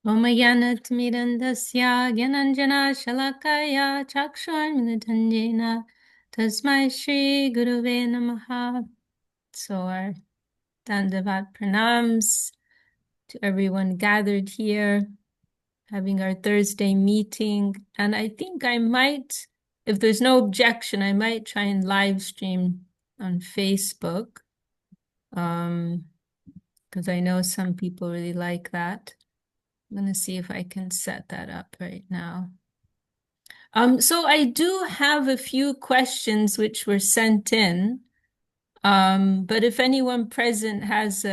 ओमज्ञानतिमिरन्धस्य ज्ञानाञ्जनशलाकया चक्षुर्मिलितं तस्मै श्रीगुरवे नमः. So our Dandavat pranams to everyone gathered here, having our Thursday meeting. And I think I might, if there's no objection, I might try and live stream on Facebook, because I know some people really like that. I'm going to see if I can set that up right now. So I do have a few questions which were sent in, but if anyone present has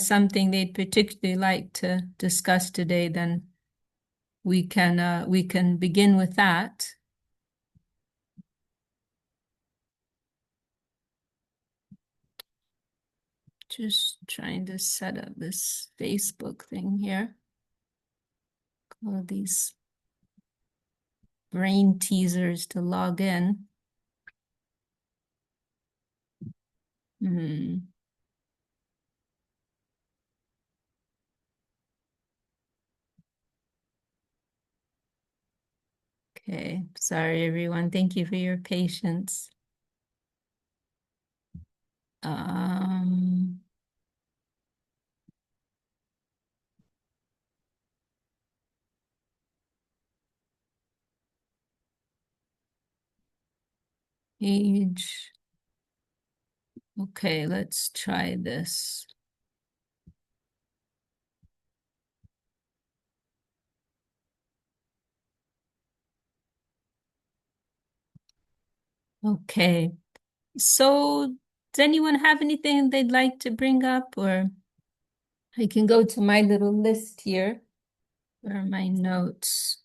something they'd particularly like to discuss today, then we can begin with that. Just trying to set up this Facebook thing here. All these brain teasers to log in. Okay, sorry everyone. Thank you for your patience. Um, Page. Okay, let's try this. Okay, so does anyone have anything they'd like to bring up, or I can go to my little list here. Where are my notes?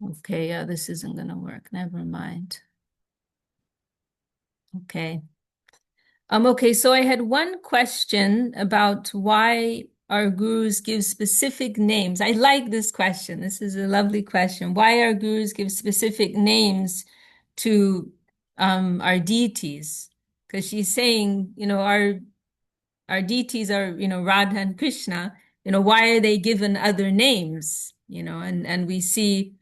Okay, yeah, this isn't gonna work. Never mind. Okay. Okay, so I had one question about why our gurus give specific names. I like this question. This is a lovely question. Why our gurus give specific names to our deities? Because she's saying, our deities are, Radha and Krishna. Why are they given other names? And we see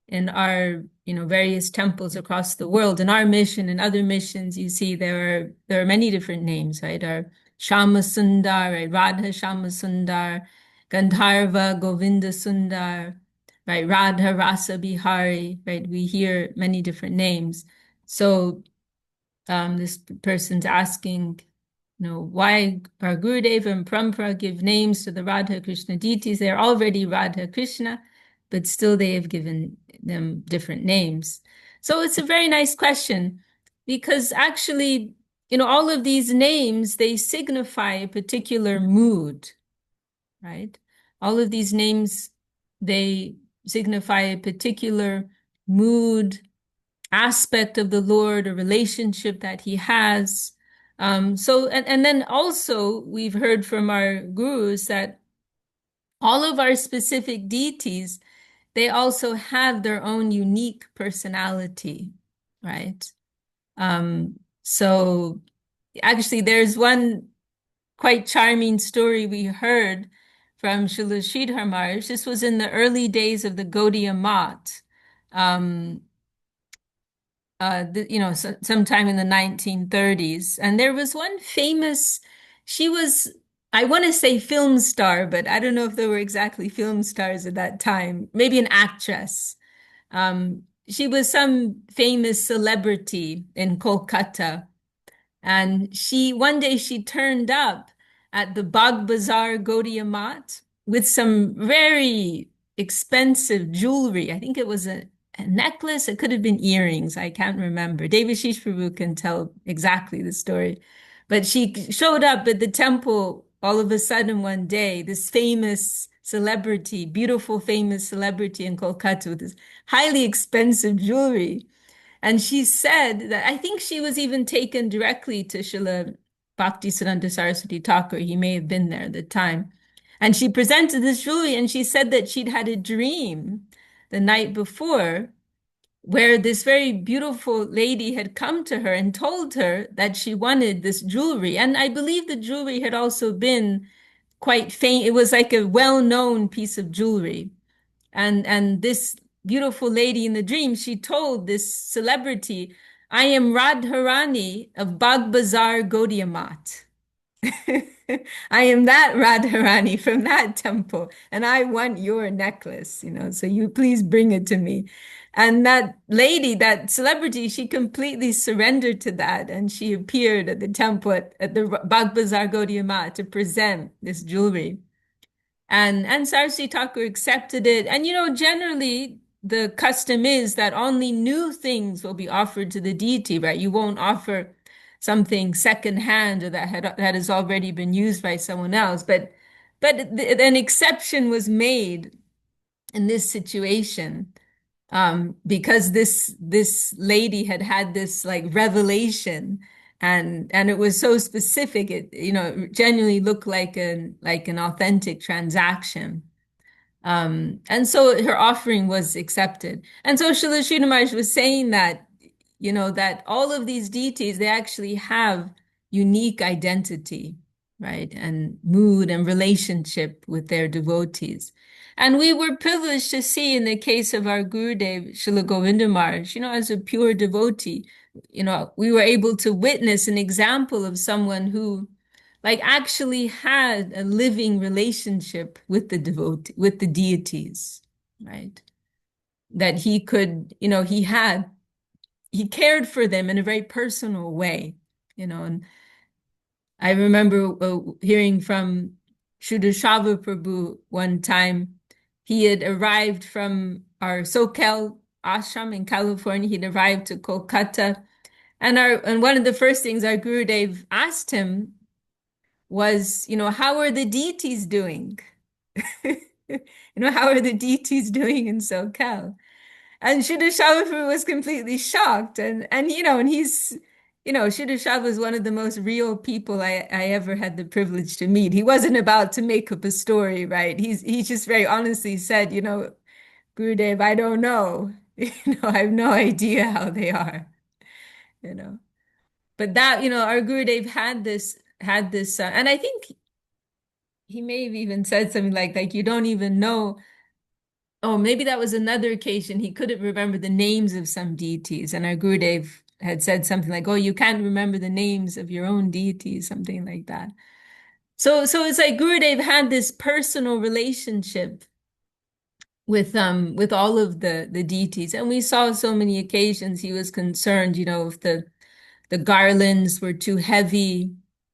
in our various temples across the world. In our mission and other missions, you see there are many different names, right? Our Shama Sundar, right? Radha Shama Sundar, Gandharva Govinda Sundar, right? Radha Rasa Bihari, right? We hear many different names. So this person's asking, why our Gurudev and Parampara give names to the Radha Krishna deities? They're already Radha Krishna, but still they have given them different names. So it's a very nice question because actually, all of these names, they signify a particular mood, right? All of these names, they signify a particular mood, aspect of the Lord, a relationship that he has. And then also we've heard from our gurus that all of our specific deities, they also have their own unique personality, right? So actually there's one quite charming story we heard from Srila Sridhar Maharaj. This was in the early days of the Gaudiya Math. Sometime in the 1930s. And there was one famous, she was, I want to say film star, but I don't know if there were exactly film stars at that time, maybe an actress. She was some famous celebrity in Kolkata. And one day she turned up at the Bagh Bazaar Gaudiya Math with some very expensive jewelry. I think it was a necklace. It could have been earrings. I can't remember. Devashish Prabhu can tell exactly the story. But she showed up at the temple all of a sudden one day, this famous celebrity, beautiful, famous celebrity in Kolkata with this highly expensive jewelry. And she said that I think she was even taken directly to Srila Bhaktisiddhanta Saraswati Thakur. He may have been there at the time. And she presented this jewelry and she said that she'd had a dream the night before where this very beautiful lady had come to her and told her that she wanted this jewelry. And I believe the jewelry had also been quite faint. It was like a well-known piece of jewelry. And this beautiful lady in the dream, she told this celebrity, I am Radharani of Bagh Bazaar Gaudiya Math. I am that Radharani from that temple, and I want your necklace, so you please bring it to me. And that lady, that celebrity, she completely surrendered to that, and she appeared at the temple at the Bagh Bazaar Gaudiya Math to present this jewelry. And Sarsi Thakur accepted it. And generally the custom is that only new things will be offered to the deity, right? You won't offer something secondhand or that has already been used by someone else. But an exception was made in this situation, because this lady had had this like revelation, and it was so specific. It genuinely looked like an authentic transaction. And so her offering was accepted. And so Srila Sridhar Maharaj was saying that, that all of these deities, they actually have unique identity, right? And mood and relationship with their devotees. And we were privileged to see in the case of our Gurudev, Srila Govinda Maharaj, as a pure devotee, we were able to witness an example of someone who like actually had a living relationship with the devotee, with the deities, right? That he could, he cared for them in a very personal way, and I remember hearing from Shuddha Prabhu one time. He had arrived from our Socal ashram in California. He'd arrived to Kolkata. And one of the first things our Gurudev asked him was, how are the deities doing? How are the deities doing in SoCal? And Shuddha was completely shocked. And he's, Shuddha was one of the most real people I ever had the privilege to meet. He wasn't about to make up a story, right? He just very honestly said, Gurudev, I don't know. I have no idea how they are, you know. But that, our Gurudev had this, and I think he may have even said something like you don't even know. Oh, maybe that was another occasion he couldn't remember the names of some deities, and our Gurudev had said something like, "Oh, you can't remember the names of your own deities," something like that. So it's like Gurudev had this personal relationship with all of the deities, and we saw so many occasions he was concerned, if the garlands were too heavy,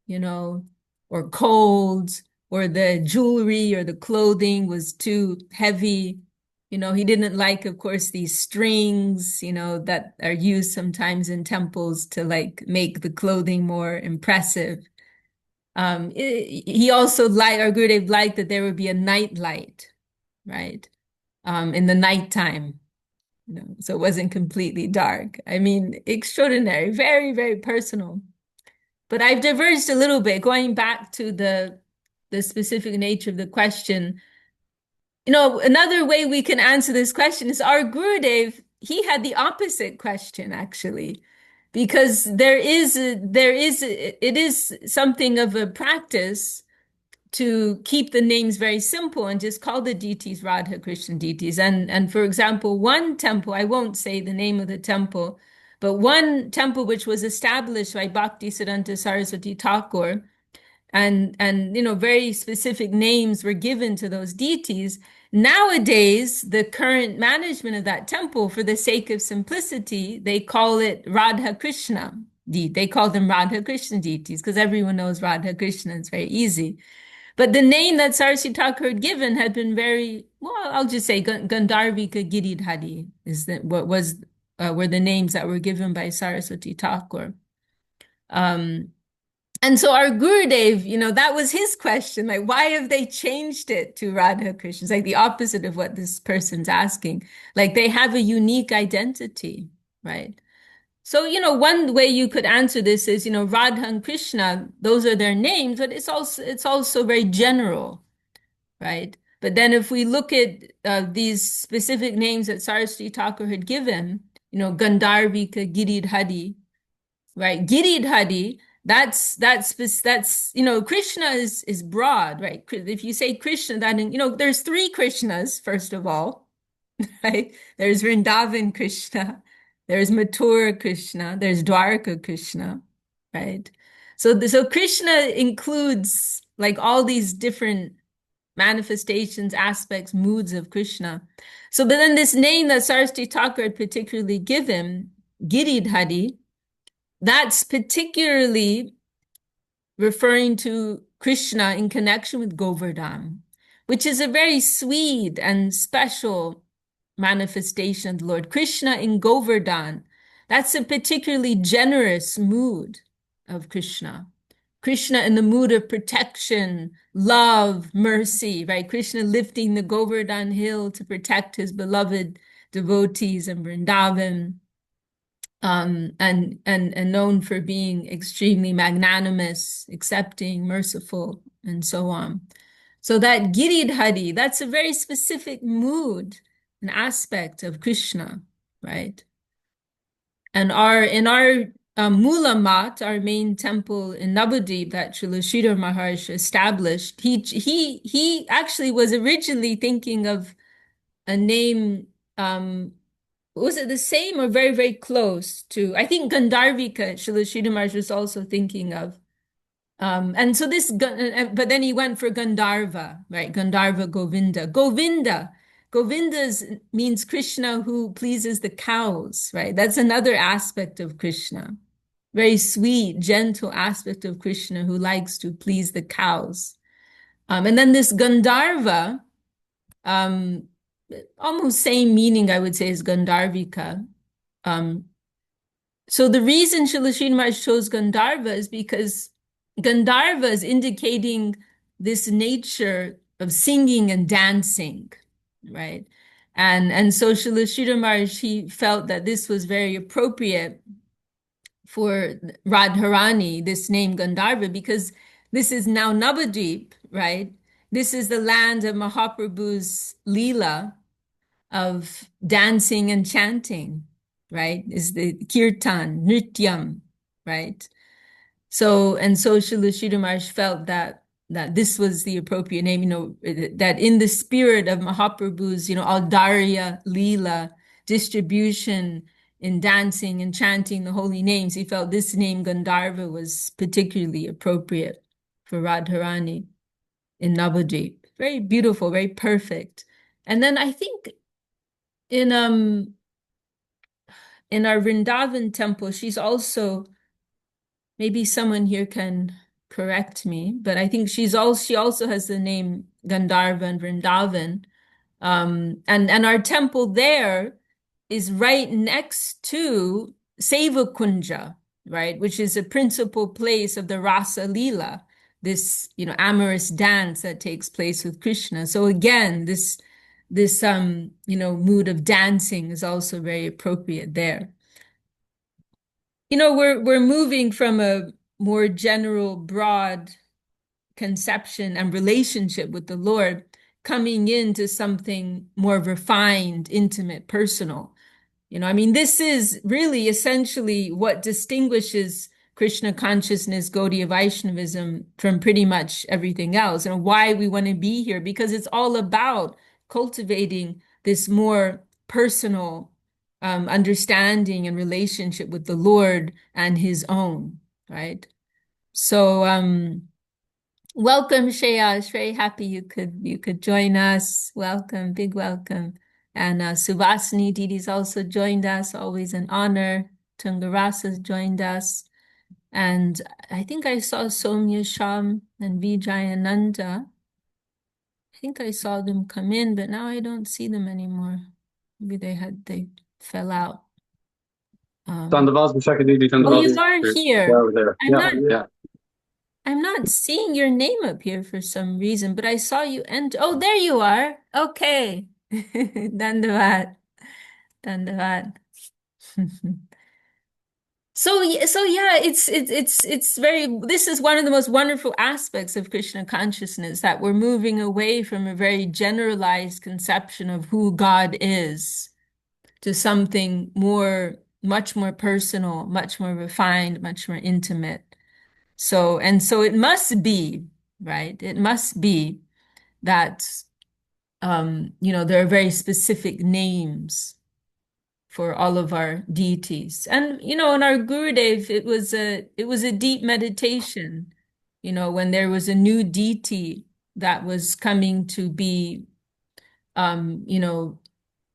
you know, or cold, or the jewelry or the clothing was too heavy. He didn't like, of course, these strings, that are used sometimes in temples to like make the clothing more impressive. He also liked, our Gurudev liked that there would be a night light, right? In the nighttime, so it wasn't completely dark. I mean, extraordinary, very, very personal. But I've diverged a little bit, going back to the specific nature of the question. Another way we can answer this question is our Gurudev, he had the opposite question actually, because it is something of a practice to keep the names very simple and just call the deities Radha Krishna deities. And for example, one temple, I won't say the name of the temple, but one temple which was established by Bhakti Siddhanta Saraswati Thakur, and very specific names were given to those deities. Nowadays, the current management of that temple, for the sake of simplicity, they call it Radha Krishna. They call them Radha Krishna deities because everyone knows Radha Krishna. It's very easy. But the name that Sarsi Thakur had given had been very, well, I'll just say Gandharvika Giridhari were the names that were given by Saraswati Thakur. And so our Gurudev, that was his question, like, why have they changed it to Radha Krishna? It's like the opposite of what this person's asking. Like they have a unique identity, right? So, one way you could answer this is, Radha and Krishna, those are their names, but it's also very general, right? But then if we look at these specific names that Saraswati Thakur had given, Gandharvika Giridhari, right? Giridhari, That's Krishna is broad, right? If you say Krishna, there's three Krishnas, first of all, right? There's Vrindavan Krishna, there's Mathura Krishna, there's Dwarka Krishna, right? So Krishna includes like all these different manifestations, aspects, moods of Krishna. So, but then this name that Saraswati Thakur had particularly given, Giridhari, that's particularly referring to Krishna in connection with Govardhan, which is a very sweet and special manifestation of the Lord. Krishna in Govardhan, that's a particularly generous mood of Krishna. Krishna in the mood of protection, love, mercy, right? Krishna lifting the Govardhan hill to protect his beloved devotees in Vrindavan, and known for being extremely magnanimous, accepting, merciful, and so on. So that Giridhari, that's a very specific mood, an aspect of Krishna, right? And in our Mula Mat, our main temple in Navadvip that Srila Sridhar Maharaj established, he actually was originally thinking of a name, was it the same or very, very close to, I think Gandharvika, Srila Sridhar Maharaj was also thinking of. And so but then he went for Gandharva, right? Gandharva Govinda. Govinda's means Krishna who pleases the cows, right? That's another aspect of Krishna. Very sweet, gentle aspect of Krishna who likes to please the cows. And then this Gandharva, almost same meaning, I would say, as Gandharvika. So the reason Srila Sridhar Maharaj chose Gandharva is because Gandharva is indicating this nature of singing and dancing, right? And so Srila Sridhar Maharaj, he felt that this was very appropriate for Radharani, this name Gandharva, because this is now Navadvip, right? This is the land of Mahaprabhu's Leela of dancing and chanting, right? Is the kirtan, nrityam, right? So Srila Sridhar Maharaj felt that this was the appropriate name, that in the spirit of Mahaprabhu's, Audarya Leela distribution in dancing and chanting the holy names, he felt this name Gandharva was particularly appropriate for Radharani in Navadvip. Very beautiful, very perfect. And then I think in our Vrindavan temple, she's also, maybe someone here can correct me, but I think she also has the name Gandharva and Vrindavan. And our temple there is right next to Seva Kunja, right, which is a principal place of the Rasa Leela, this amorous dance that takes place with Krishna. So again, this mood of dancing is also very appropriate there. We're moving from a more general, broad conception and relationship with the Lord, coming into something more refined, intimate, personal. This is really essentially what distinguishes Krishna consciousness, Gaudiya Vaishnavism from pretty much everything else, and why we want to be here, because it's all about cultivating this more personal understanding and relationship with the Lord and his own, right? So welcome, Shreya. Very happy you could join us. Welcome, big welcome. And Suvasini Didi's also joined us, always an honor. Tungarasa's joined us. And I think I saw Somya Sham and Vijayananda. I think I saw them come in, but now I don't see them anymore. Maybe they fell out. Chandavaz, Oh, you are here. over there. I'm not seeing your name up here for some reason, but I saw you enter. Oh, there you are. Okay. Dandavad. Dandavad. So yeah, it's very, this is one of the most wonderful aspects of Krishna consciousness, that we're moving away from a very generalized conception of who God is to something much more personal, much more refined, much more intimate. So it must be, right? It must be that there are very specific names for all of our deities. And in our Gurudev, it was a deep meditation, when there was a new deity that was coming to be um, you know,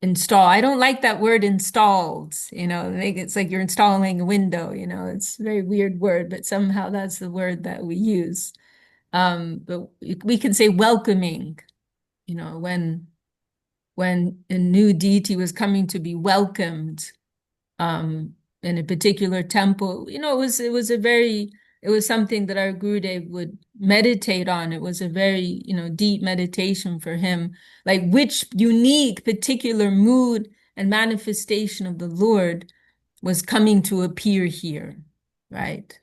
install. I don't like that word installed, it's like you're installing a window, it's a very weird word, but somehow that's the word that we use. But we can say welcoming, when a new deity was coming to be welcomed um, in a particular temple. It was something that our Gurudev would meditate on. It was a very, deep meditation for him, like which unique particular mood and manifestation of the Lord was coming to appear here, right?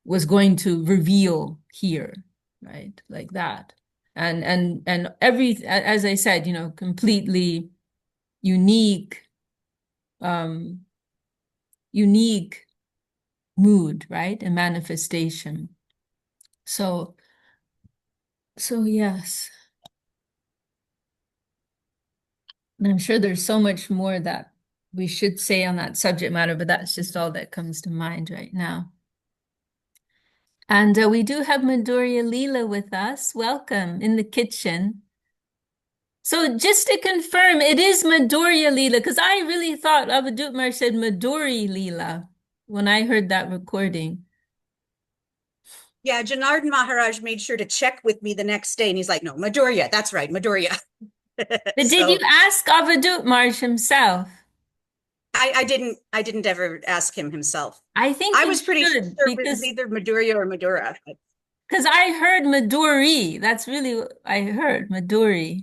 Was going to reveal here, right? Like that. And as I said, completely unique, um, unique mood, right? And manifestation. So, so yes. And I'm sure there's so much more that we should say on that subject matter, but that's just all that comes to mind right now. And we do have Midoriya Leela with us. Welcome in the kitchen. So just to confirm, it is Midoriya Leela, because I really thought Avadutmar said Midori Leela when I heard that recording. Yeah, Janardhan Maharaj made sure to check with me the next day, and he's like, "No, Madhurya, that's right, Madhurya." But did you So ask Avadutmar himself? I didn't ever ask him himself. I think I you was pretty sure should, it was either Madhurya or Madhura. because I heard Maduri. That's really what I heard, Maduri.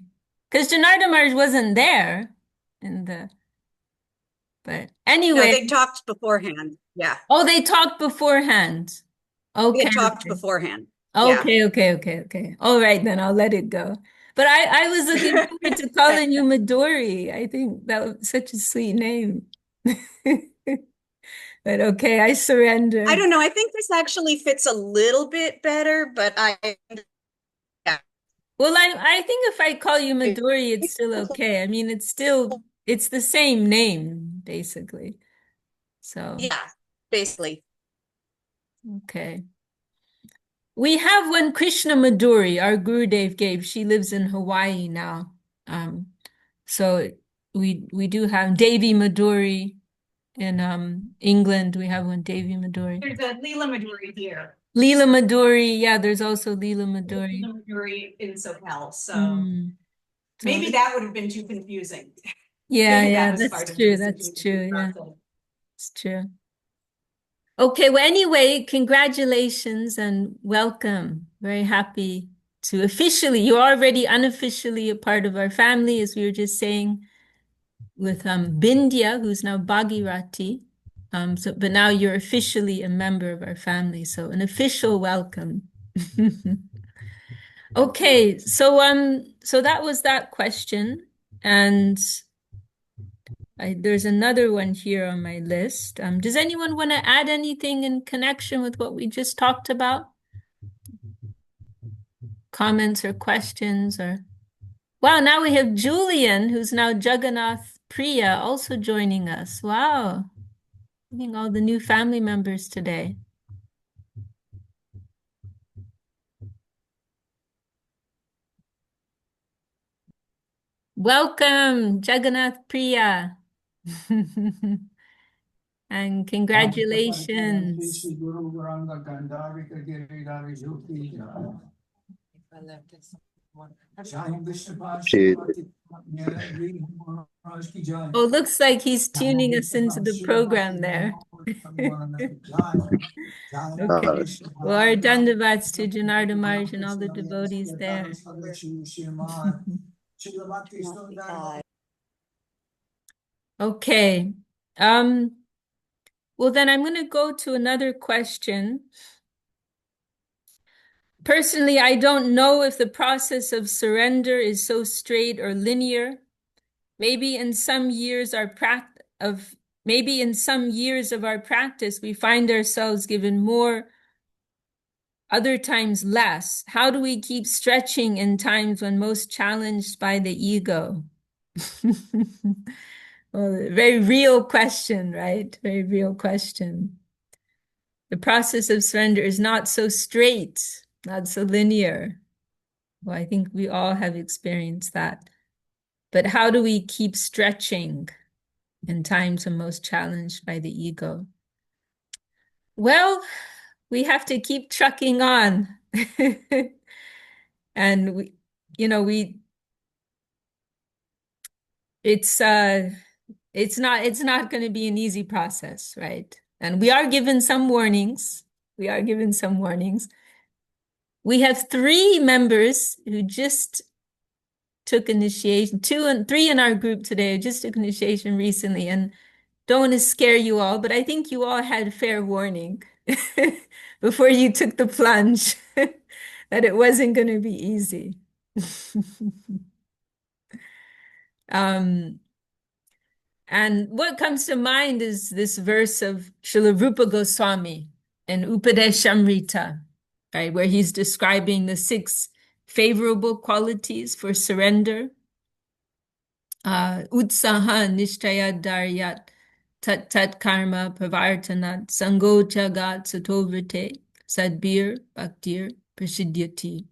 Because Janardamar wasn't there in the, but No, anyway. they talked beforehand. Yeah, Oh, they talked beforehand. they Okay, had talked okay. beforehand. Yeah. Okay, okay, okay, okay. All right, then I'll let it go. But I was looking forward to calling you Midori. I think that was such a sweet name. But okay, I I surrender. don't know. I think this actually fits a little bit better, but yeah. Well, I think if I call you Midori, it's still okay. I mean, it's the same name, basically. So, Yeah, basically. okay. We have one Krishna Maduri, our Gurudev gave. She lives in Hawaii now. So we do have Devi Maduri in England. We have one Devi Maduri. There's a Leela Madhuri here. Leela Maduri, yeah, there's also Leela Maduri. Leela Madhuri in SoCal. So Mm. So maybe that would have been too confusing. yeah, Maybe that yeah, was that's part of the true. That's decision true. Yeah, process. it's true. Okay, well, anyway, congratulations and welcome. Very happy to officially, you're already unofficially a part of our family, as we were just saying, with Bindya, who's now Bhagirati. But now you're officially a member of our family, so an official welcome. Okay, so that was that question, and there's another one here on my list. Does anyone want to add anything in connection with what we just talked about? Comments or questions or wow, now we have Julian, who's now Jagannath Priya, also joining us. Wow, meeting all the new family members today. Welcome, Jagannath Priya. And congratulations. She, Oh, looks like he's tuning us into the program there. Okay. Well, our dandavats to Janardha Maharaj and all the devotees there. Okay. Well, then I'm going to go to another question. Personally, I don't know if the process of surrender is so straight or linear. Maybe in some years maybe in some years of our practice, we find ourselves given more other times less. How do we keep stretching in times when most challenged by the ego? Well, very real question, right? Very real question. The process of surrender is not so straight, not so linear. Well, I think we all have experienced that. But how do we keep stretching in times when most challenged by the ego? Well, we have to keep trucking on. And we, you know, we it's not going to be an easy process, right? And we are given some warnings. We are given some warnings. We have 3 members who just took initiation, 2 and 3 in our group today just took initiation recently, and don't want to scare you all, but I think you all had fair warning before you took the plunge that it wasn't going to be easy. um, And what comes to mind is this verse of Srila Rupa Goswami in Upadeshamrita, right, where he's describing the 6 favorable qualities for surrender. Utsaha nishtaya daryat tat tat karma pravartanat sango chagat satovrite sadbir bhaktir prasidyati.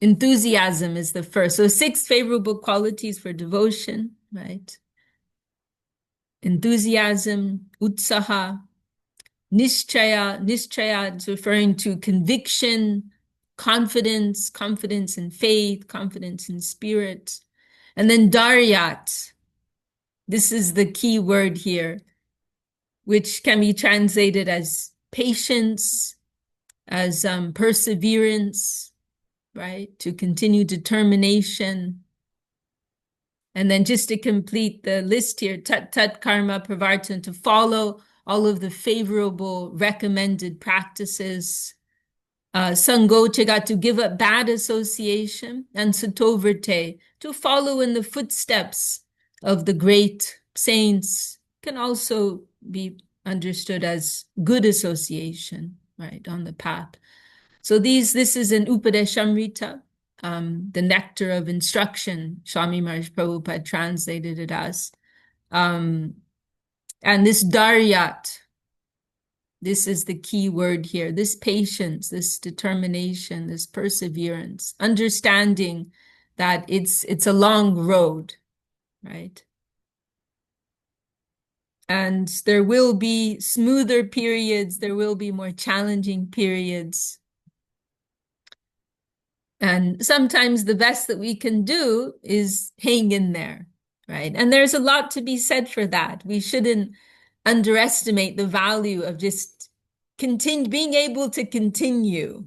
Enthusiasm is the first. So 6 favorable qualities for devotion, right? Enthusiasm, utsaha, nishchaya. Nishchaya is referring to conviction, confidence, confidence in faith, confidence in spirit. And then daryat. This is the key word here, which can be translated as patience, as perseverance, right? To continue determination. And then just to complete the list here, tat tat karma pravartan, to follow all of the favorable recommended practices. Sangochaga, to give up bad association. And satovrte, to follow in the footsteps of the great saints, can also be understood as good association, right, on the path. So this is an Upadeshamrita, the nectar of instruction, Swami Maharaj Prabhupada translated it as. And this daryat, this is the key word here, this patience, this determination, this perseverance, understanding that it's a long road, right? And there will be smoother periods, there will be more challenging periods. And sometimes the best that we can do is hang in there, right? And there's a lot to be said for that. We shouldn't underestimate the value of just being able to continue,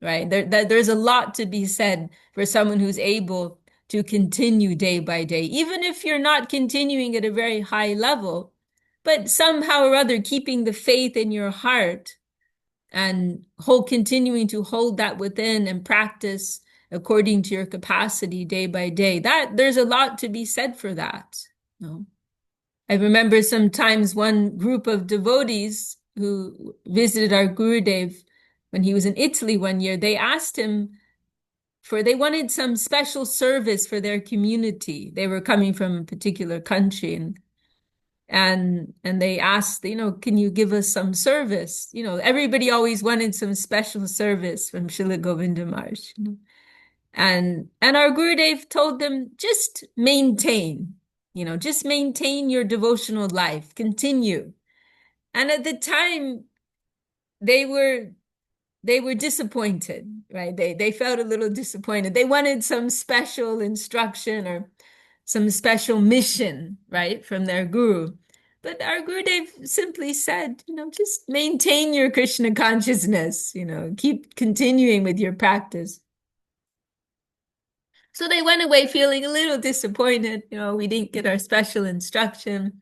right? There's a lot to be said for someone who's able to continue day by day, even if you're not continuing at a very high level, but somehow or other keeping the faith in your heart and continuing to hold that within and practice according to your capacity day by day. That there's a lot to be said for that. I remember sometimes one group of devotees who visited our Gurudev when he was in Italy one year, they asked him they wanted some special service for their community. They were coming from a particular country, and they asked, can you give us some service? Everybody always wanted some special service from Srila Govinda Maharaj. And our Gurudev told them, just maintain, just maintain your devotional life, continue. And at the time, they were disappointed, right? They felt a little disappointed. They wanted some special instruction or some special mission, right, from their guru. But our Gurudev simply said, just maintain your Krishna consciousness, keep continuing with your practice. So they went away feeling a little disappointed, we didn't get our special instruction.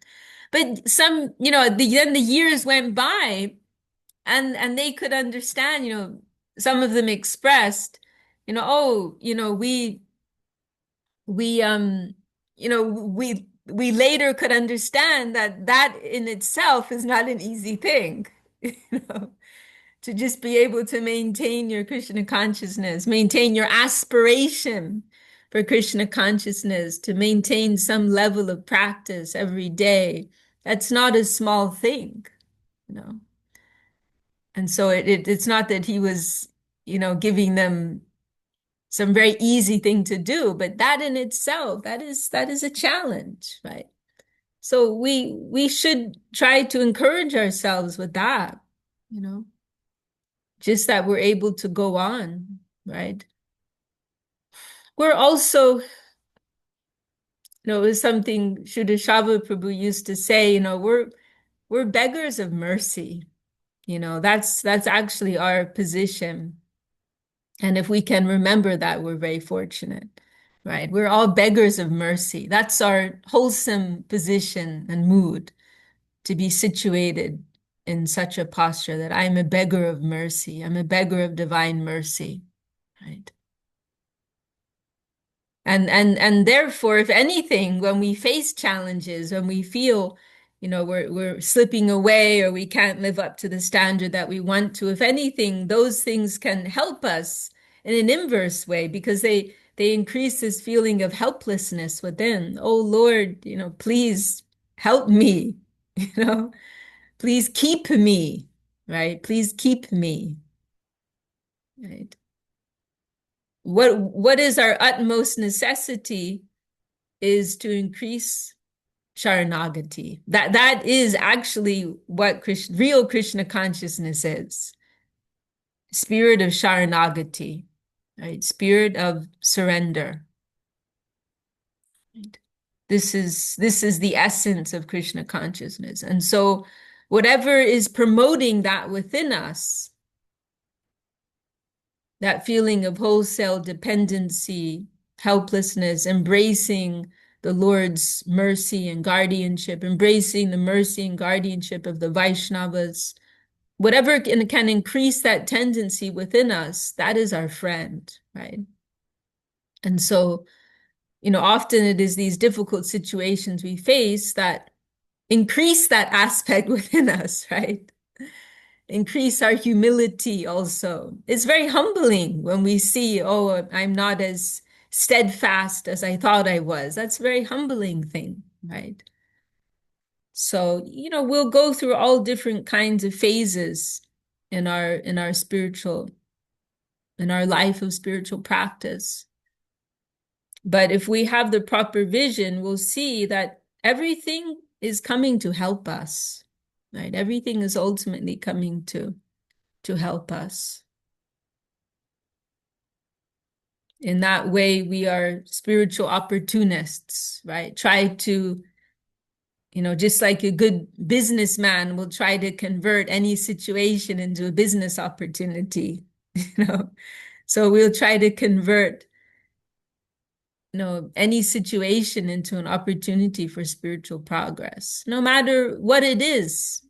But then the years went by, and they could understand, some of them expressed, oh, we later could understand that in itself is not an easy thing, to just be able to maintain your Krishna consciousness, maintain your aspiration for Krishna consciousness, to maintain some level of practice every day. That's not a small thing, you know. And so it's not that he was, giving them some very easy thing to do, but that in itself, that is a challenge, right? So we should try to encourage ourselves with that, just that we're able to go on, right? We're also, it was something Shuddha Prabhu used to say, we're beggars of mercy. That's actually our position. And if we can remember that, we're very fortunate, right? We're all beggars of mercy. That's our wholesome position and mood, to be situated in such a posture that I'm a beggar of mercy. I'm a beggar of divine mercy, right? And therefore, if anything, when we face challenges, when we feel, we're slipping away or we can't live up to the standard that we want to, if anything, those things can help us in an inverse way, because they increase this feeling of helplessness within. Oh Lord, please help me, please keep me, right? Please keep me, right? What is our utmost necessity is to increase Sharanagati. That is actually what real Krishna consciousness is. Spirit of Sharanagati, right? Spirit of surrender. Right? This is the essence of Krishna consciousness. And so whatever is promoting that within us, that feeling of wholesale dependency, helplessness, embracing the Lord's mercy and guardianship, embracing the mercy and guardianship of the Vaishnavas, whatever can increase that tendency within us, that is our friend, right? And so, often it is these difficult situations we face that increase that aspect within us, right? Increase our humility also. It's very humbling when we see, oh, I'm not as steadfast as I thought I was. That's a very humbling thing, right? So, we'll go through all different kinds of phases in our spiritual, in our life of spiritual practice. But if we have the proper vision, we'll see that everything is coming to help us, right? Everything is ultimately coming to help us. In that way, we are spiritual opportunists, right? Try to, just like a good businessman will try to convert any situation into a business opportunity, So we'll try to convert, any situation into an opportunity for spiritual progress, no matter what it is,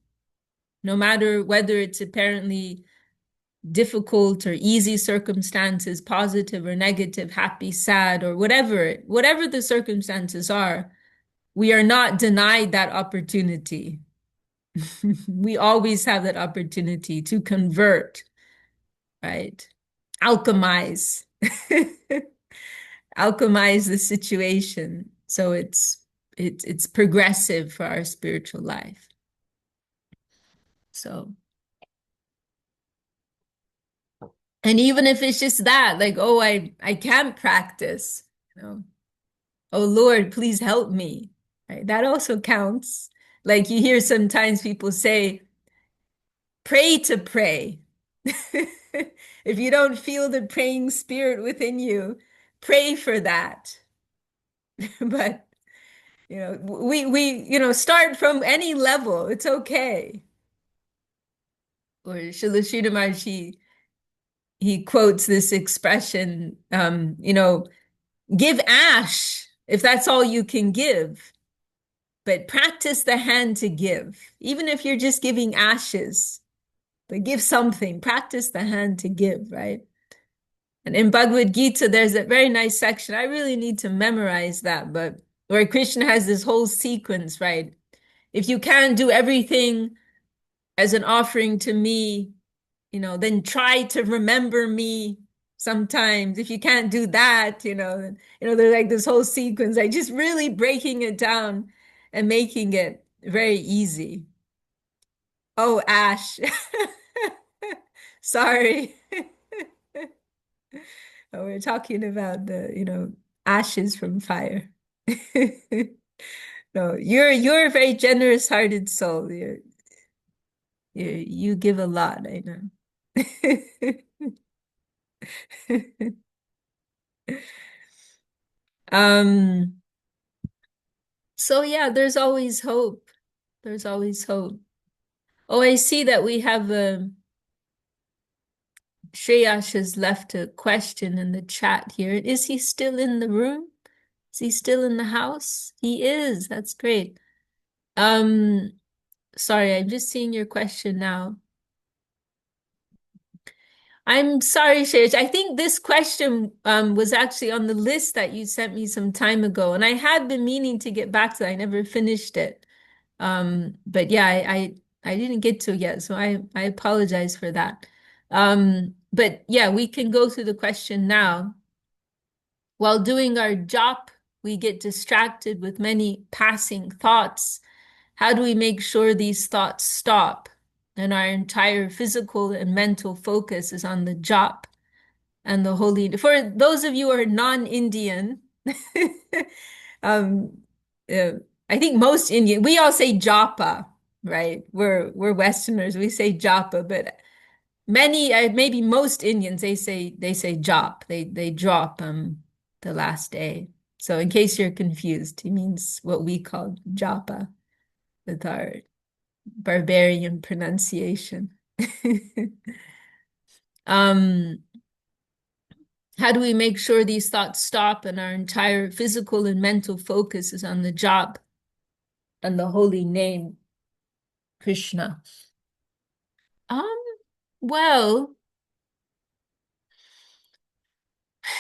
no matter whether it's apparently difficult or easy circumstances, positive or negative, happy, sad, or whatever the circumstances are, we are not denied that opportunity. We always have that opportunity to convert, right? Alchemize, alchemize the situation. So it's progressive for our spiritual life. So, and even if it's just that, like, oh, I can't practice, oh Lord, please help me, right? That also counts. Like you hear sometimes people say, pray to pray. If you don't feel the praying spirit within you, pray for that. But, we start from any level. It's okay. Or Srila Sridhar Maharaj, he quotes this expression, give ash if that's all you can give, but practice the hand to give. Even if you're just giving ashes, but give something, practice the hand to give, right? And in Bhagavad Gita, there's a very nice section. I really need to memorize that, but where Krishna has this whole sequence, right? If you can't do everything as an offering to me, then try to remember me sometimes. If you can't do that, there's like this whole sequence, like just really breaking it down and making it very easy. Oh, ash. Sorry. Oh, we're talking about the ashes from fire. No, you're a very generous-hearted soul. You give a lot, I know. Um, so yeah, there's always hope. There's always hope. Oh, I see that we have Shreyash has left a question in the chat here. Is he still in the room? Is he still in the house? He is. That's great. Um, sorry, I'm just seeing your question now. I'm sorry, Shreyash. I think this question was actually on the list that you sent me some time ago, and I had been meaning to get back to that. I never finished it. But yeah, I didn't get to it yet, so I apologize for that. But yeah, we can go through the question now. While doing our job, we get distracted with many passing thoughts. How do we make sure these thoughts stop and our entire physical and mental focus is on the job and the holy? For those of you who are non-Indian, um, uh, I think most Indian, we all say japa, right? We're Westerners, we say japa, but many, maybe most Indians, they say jop. They drop the last A. So in case you're confused, he means what we call japa with our barbarian pronunciation. um, how do we make sure these thoughts stop and our entire physical and mental focus is on the job and the holy name, Krishna? Um, well,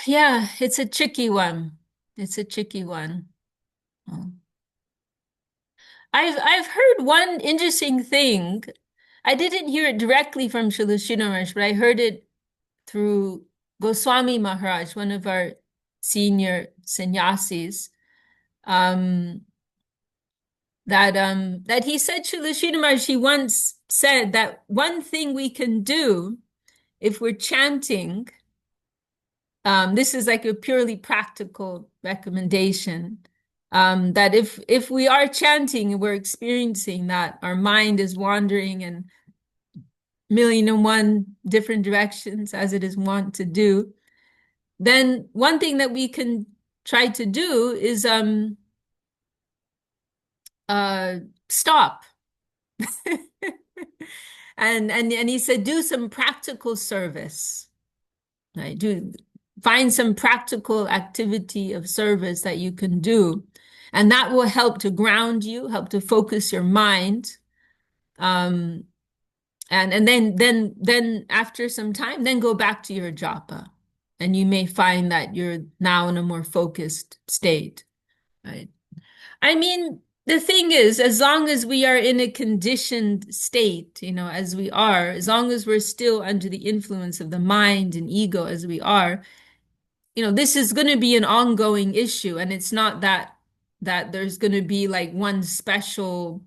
yeah, it's a tricky one. It's a tricky one. Um, I've heard one interesting thing. I didn't hear it directly from Srila Srinivas, but I heard it through Goswami Maharaj, one of our senior sannyasis, um, that he said, Srila Srinivas, he once said that one thing we can do if we're chanting, this is like a purely practical recommendation, that if we are chanting and we're experiencing that our mind is wandering in million and one different directions as it is wont to do, then one thing that we can try to do is uh stop. And he said do some practical service, right? Find some practical activity of service that you can do, and that will help to ground you, help to focus your mind. And then after some time, then go back to your japa, and you may find that you're now in a more focused state, right? I mean, the thing is, as long as we are in a conditioned state, as we are, as long as we're still under the influence of the mind and ego as we are, this is going to be an ongoing issue. And it's not that there's going to be like one special,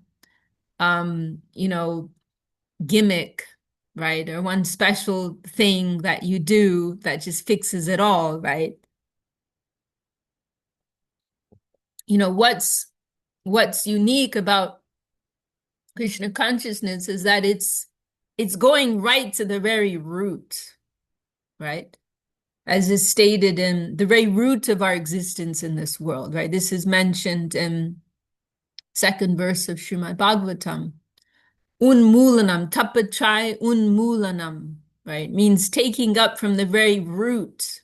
gimmick, right? Or one special thing that you do that just fixes it all, right? What's unique about Krishna consciousness is that it's going right to the very root, right? As is stated in the very root of our existence in this world, right? This is mentioned in second verse of Srimad Bhagavatam. Unmulanam, tapachai unmulanam, right? Means taking up from the very root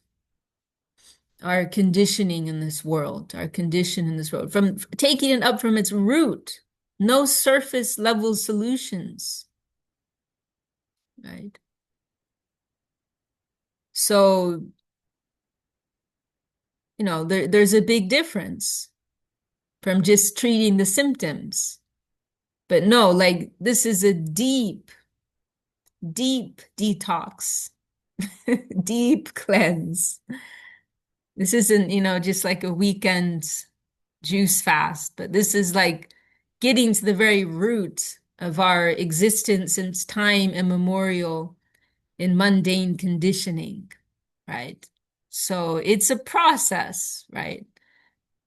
our conditioning in this world, our condition in this world, from taking it up from its root, no surface level solutions, right? So, there's a big difference from just treating the symptoms. But no, like this is a deep deep detox, deep cleanse. This isn't, just like a weekend juice fast, but this is like getting to the very root of our existence since time immemorial in mundane conditioning, right? So it's a process, right?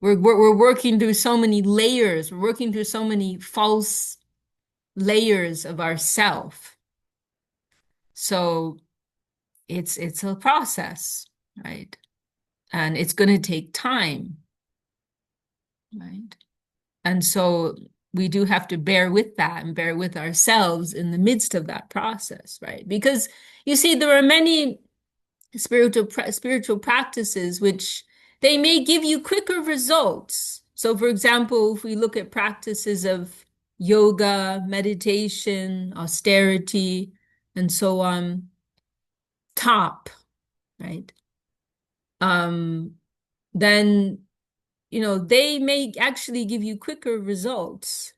We're working through so many layers. We're working through so many false layers of ourself. So it's a process, right? And it's going to take time, right? And so we do have to bear with that and bear with ourselves in the midst of that process, right? Because you see, there are many spiritual practices which they may give you quicker results. So, for example, if we look at practices of yoga, meditation, austerity, and so on, top, right? Um, then they may actually give you quicker results.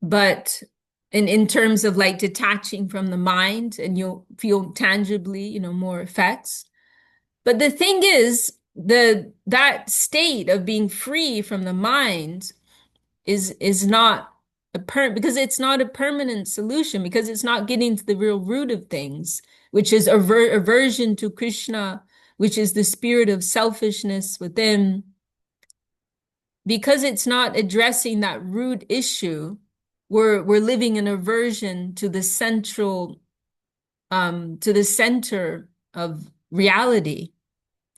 But in terms of like detaching from the mind, and you'll feel tangibly, more effects. But the thing is, that state of being free from the mind is not because it's not a permanent solution, because it's not getting to the real root of things, which is aversion to Krishna, which is the spirit of selfishness within. Because it's not addressing that root issue, we're living in aversion to the center of reality,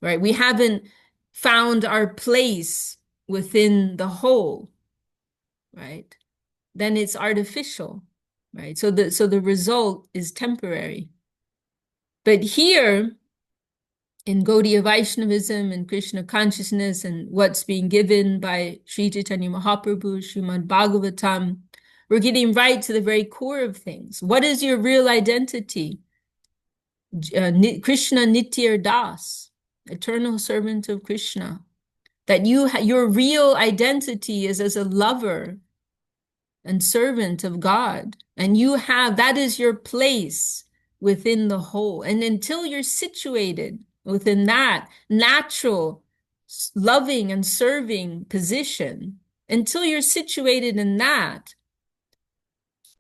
right? We haven't found our place within the whole, right? Then it's artificial, right? So the result is temporary. But here in Gaudiya Vaishnavism and Krishna consciousness and what's being given by Sri Chaitanya Mahaprabhu, Srimad Bhagavatam, we're getting right to the very core of things. What is your real identity? Krishna Nitya Das, eternal servant of Krishna. That your real identity is as a lover and servant of God. And that is your place within the whole. And until you're situated within that natural, loving and serving position, until you're situated in that,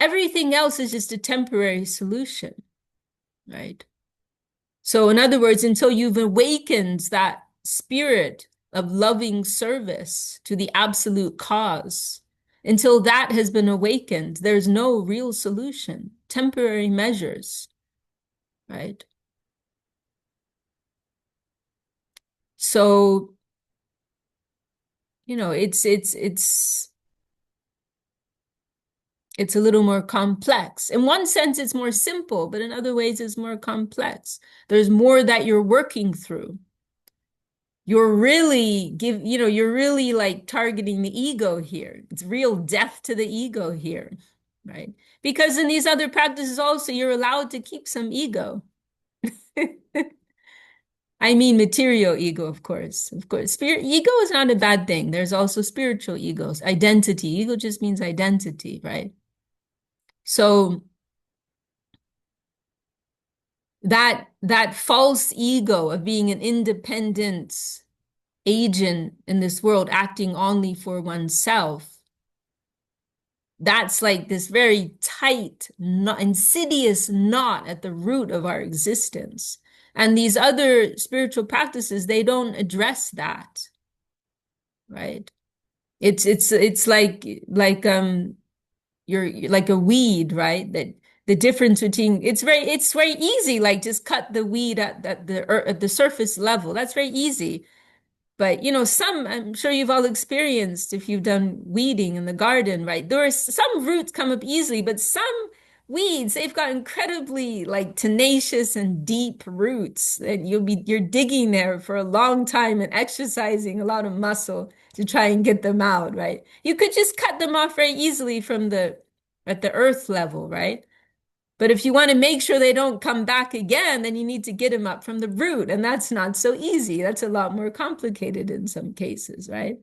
everything else is just a temporary solution, right? So in other words, until you've awakened that spirit of loving service to the absolute cause, until that has been awakened, there's no real solution, temporary measures, right? So, it's a little more complex. In one sense, it's more simple, but in other ways, it's more complex. There's more that you're working through. You're really like targeting the ego here. It's real death to the ego here, right? Because in these other practices also, you're allowed to keep some ego. I mean, material ego, of course. Of course, ego is not a bad thing. There's also spiritual egos, identity. Ego just means identity, right? So that false ego of being an independent agent in this world, acting only for oneself, that's like this very tight, insidious knot at the root of our existence. And these other spiritual practices, they don't address that, right? It's like you're like a weed, right? That the difference between it's very easy, like just cut the weed at the surface level. That's very easy. But I'm sure you've all experienced if you've done weeding in the garden, right? There are some roots come up easily, but some weeds, they've got incredibly like tenacious and deep roots, and you're digging there for a long time and exercising a lot of muscle to try and get them out, right? You could just cut them off very easily at the earth level, right? But if you want to make sure they don't come back again, then you need to get them up from the root. And that's not so easy. That's a lot more complicated in some cases, right?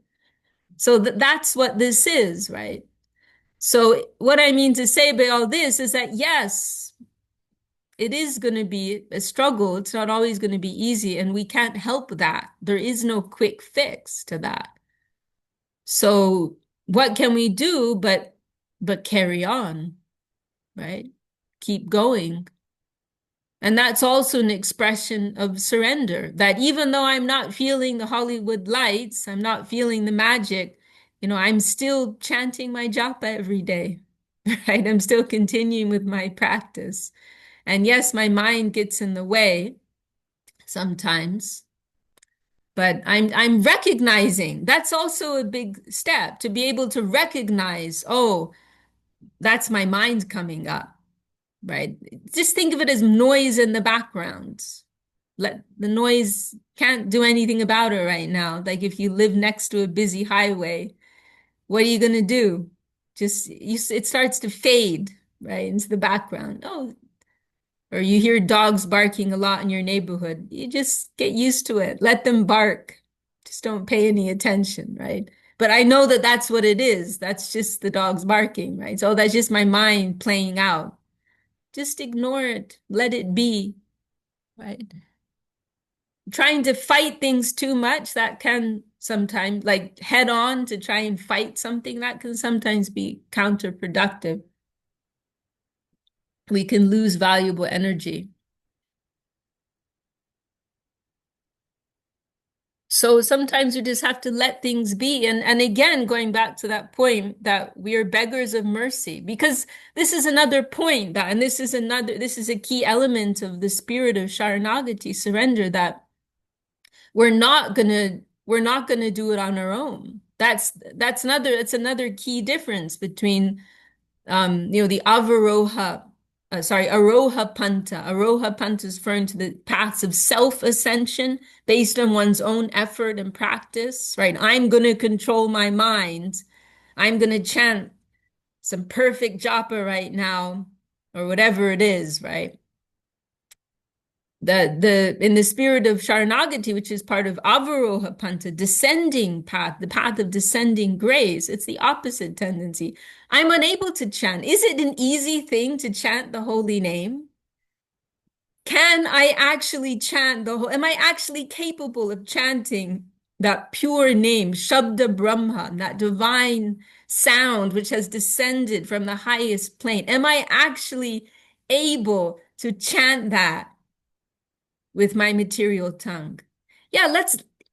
So that's what this is, right? So what I mean to say by all this is that yes, it is going to be a struggle. It's not always going to be easy, and we can't help that. There is no quick fix to that. So what can we do but carry on, right? Keep going. And that's also an expression of surrender, that even though I'm not feeling the Hollywood lights, I'm not feeling the magic, I'm still chanting my japa every day, right? I'm still continuing with my practice. And yes, my mind gets in the way sometimes, but I'm recognizing that's also a big step to be able to recognize, oh, that's my mind coming up, right? Just think of it as noise in the background. Let the noise can't do anything about it right now. Like if you live next to a busy highway, what are you going to do? It starts to fade, right, into the background. Oh, or you hear dogs barking a lot in your neighborhood. You just get used to it. Let them bark. Just don't pay any attention, right? But I know that that's what it is. That's just the dogs barking, right? So that's just my mind playing out. Just ignore it. Let it be, right? Trying to fight things too much, that can sometimes, like head on to try and fight something, that can sometimes be counterproductive. We can lose valuable energy. So sometimes we just have to let things be. And again, going back to that point that we are beggars of mercy, because this is another point that, and this is a key element of the spirit of Sharanagati, surrender, that we're not gonna do it on our own. That's another key difference between the Aroha Panta. Aroha Panta is referring to the paths of self-ascension based on one's own effort and practice, right? I'm going to control my mind. I'm going to chant some perfect japa right now, or whatever it is, right? In the spirit of Sharanagati, which is part of Avaroha Panta, descending path, the path of descending grace, it's the opposite tendency. I'm unable to chant. Is it an easy thing to chant the holy name? Can I actually chant am I actually capable of chanting that pure name, Shabda Brahma, that divine sound which has descended from the highest plane? Am I actually able to chant that with my material tongue? Yeah,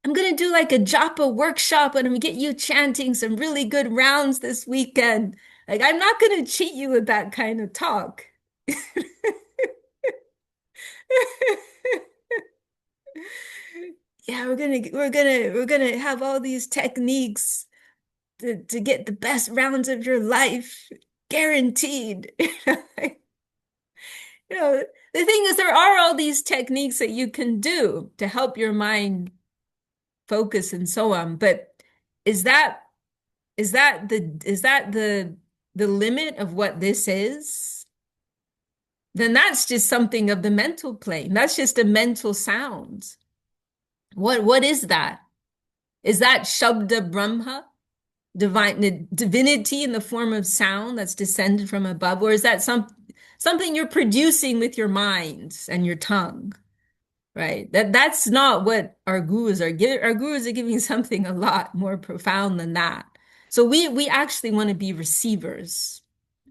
I'm going to do like a japa workshop and I'm going to get you chanting some really good rounds this weekend. Like, I'm not going to cheat you with that kind of talk. Yeah, we're gonna have all these techniques to get the best rounds of your life, guaranteed. You know, the thing is, there are all these techniques that you can do to help your mind focus and so on. But is that the limit of what this is? Then that's just something of the mental plane. That's just a mental sound. What is that? Is that Shabda Brahma, divinity in the form of sound that's descended from above, or is that something you're producing with your mind and your tongue? Right. That's not what our gurus are giving. Our gurus are giving something a lot more profound than that. So we actually want to be receivers,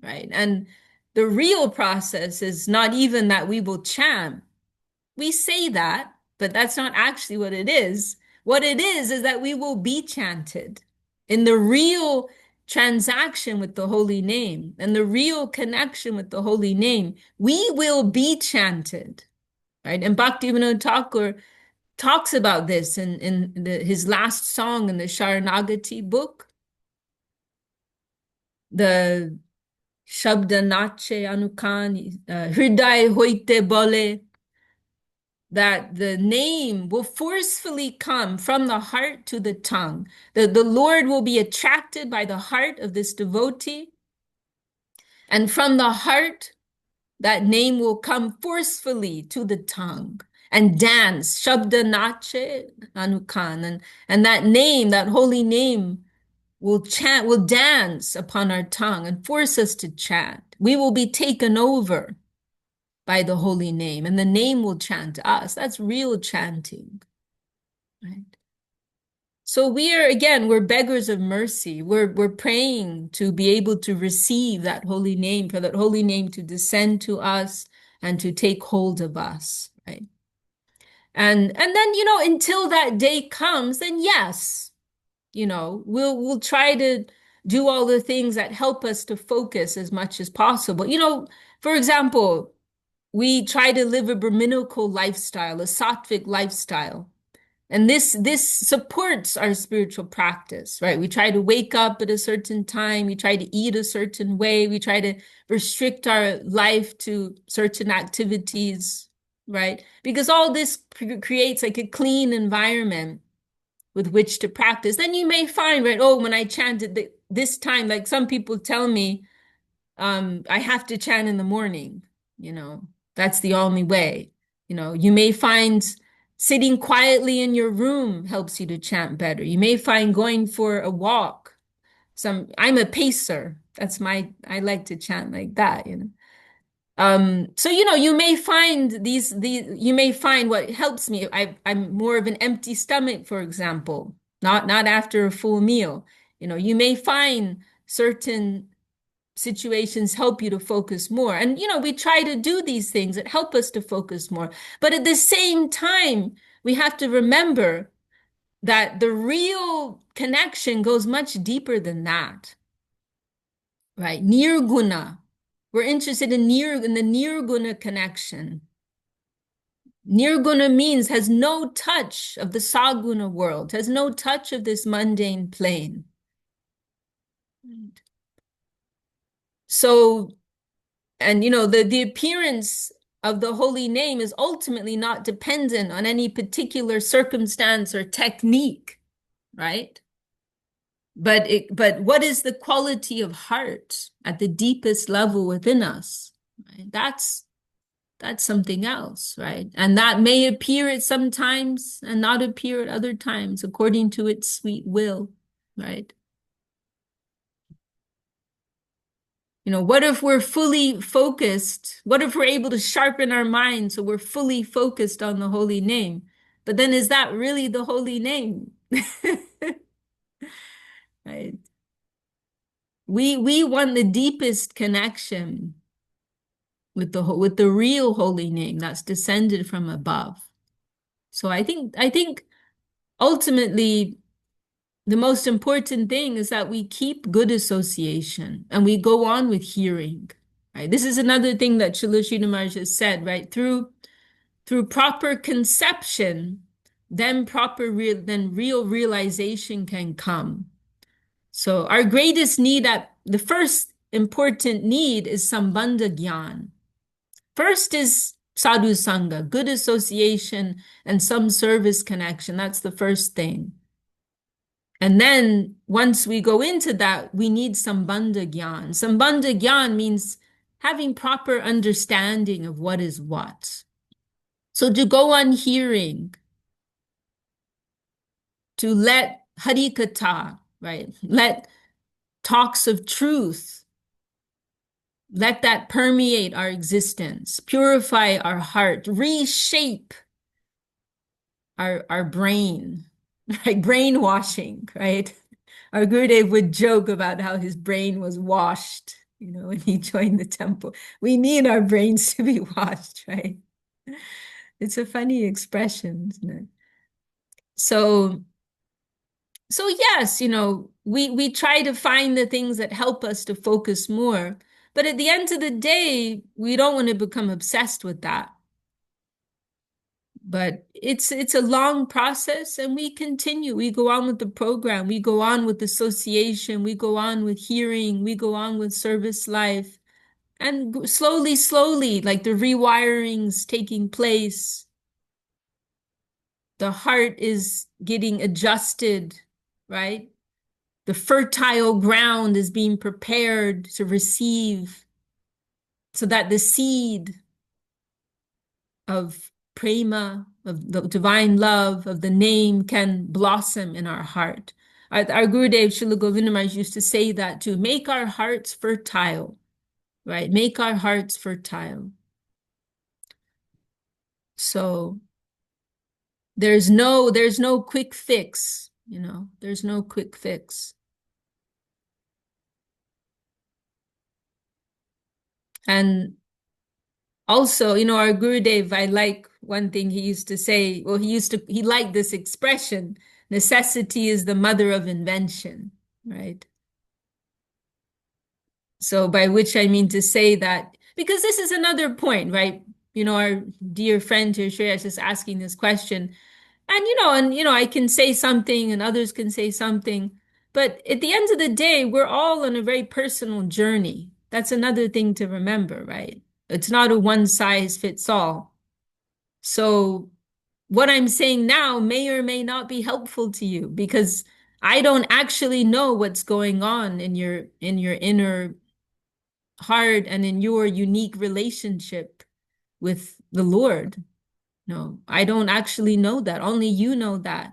right? And the real process is not even that we will chant. We say that, but that's not actually what it is. What it is that we will be chanted in the real transaction with the holy name and the real connection with the holy name. We will be chanted. Right? And Bhaktivinoda Thakur talks about this in his last song in the Sharanagati book, the Shabda Nache Anukan, Hriday Hoite Bole, that the name will forcefully come from the heart to the tongue. The Lord will be attracted by the heart of this devotee, and from the heart, that name will come forcefully to the tongue and dance, Shabda Nache Anukan. And that name, that holy name, will chant, will dance upon our tongue and force us to chant. We will be taken over by the holy name, and the name will chant us. That's real chanting, right? So we're beggars of mercy. We're praying to be able to receive that holy name, for that holy name to descend to us and to take hold of us, right? And then, until that day comes, then yes, we'll try to do all the things that help us to focus as much as possible. For example, we try to live a Brahminical lifestyle, a sattvic lifestyle. And this supports our spiritual practice, right? We try to wake up at a certain time. We try to eat a certain way. We try to restrict our life to certain activities, right? Because all this creates like a clean environment with which to practice. Then you may find, right, oh, when I chanted this time, like some people tell me, I have to chant in the morning, that's the only way. You may find sitting quietly in your room helps you to chant better. You may find going for a walk. I'm a pacer. I like to chant like that. So you may find you may find what helps me. I'm more of an empty stomach, for example, not after a full meal. You may find certain situations help you to focus more. And, we try to do these things that help us to focus more. But at the same time, we have to remember that the real connection goes much deeper than that, right? Nirguna. We're interested in the nirguna connection. Nirguna means has no touch of the saguna world, has no touch of this mundane plane. So, and the appearance of the holy name is ultimately not dependent on any particular circumstance or technique, right? But what is the quality of heart at the deepest level within us? Right? That's something else, right? And that may appear at some times and not appear at other times according to its sweet will, right? What if we're fully focused? What if we're able to sharpen our mind so we're fully focused on the holy name? But then is that really the holy name? Right? We want the deepest connection with the real holy name that's descended from above. So I think ultimately the most important thing is that we keep good association and we go on with hearing, right? This is another thing that Srila Sridhar Maharaj has said, right? Through proper conception, then real realization can come. So our greatest need, the first important need is sambandha gyan. First is sadhu sangha, good association and some service connection. That's the first thing. And then once we go into that, we need sambandha gyan. Sambandha gyan means having proper understanding of what is what. So to go on hearing, to let harikatha, right? Let talks of truth, let that permeate our existence, purify our heart, reshape our brain, like brainwashing, right? Our Gurudev would joke about how his brain was washed, when he joined the temple. We need our brains to be washed, right? It's a funny expression, isn't it? So yes, we try to find the things that help us to focus more. But at the end of the day, we don't want to become obsessed with that. But it's a long process, and we continue. We go on with the program. We go on with association. We go on with hearing. We go on with service life. And slowly, like the rewiring's taking place. The heart is getting adjusted, right? The fertile ground is being prepared to receive so that the seed of prema, of the divine love, of the name can blossom in our heart. Our Gurudev Srila Govinda Maharaj used to say that too. Make our hearts fertile, right? Make our hearts fertile. So there's no quick fix, there's no quick fix. And also, our Gurudev, I like one thing he used to say, well, he liked this expression, necessity is the mother of invention, right? So by which I mean to say that, because this is another point, right? Our dear friend here, Shreya, is just asking this question. And I can say something and others can say something. But at the end of the day, we're all on a very personal journey. That's another thing to remember, right? It's not a one size fits all. So what I'm saying now may or may not be helpful to you because I don't actually know what's going on in your inner heart and in your unique relationship with the Lord. No, I don't actually know that. Only you know that.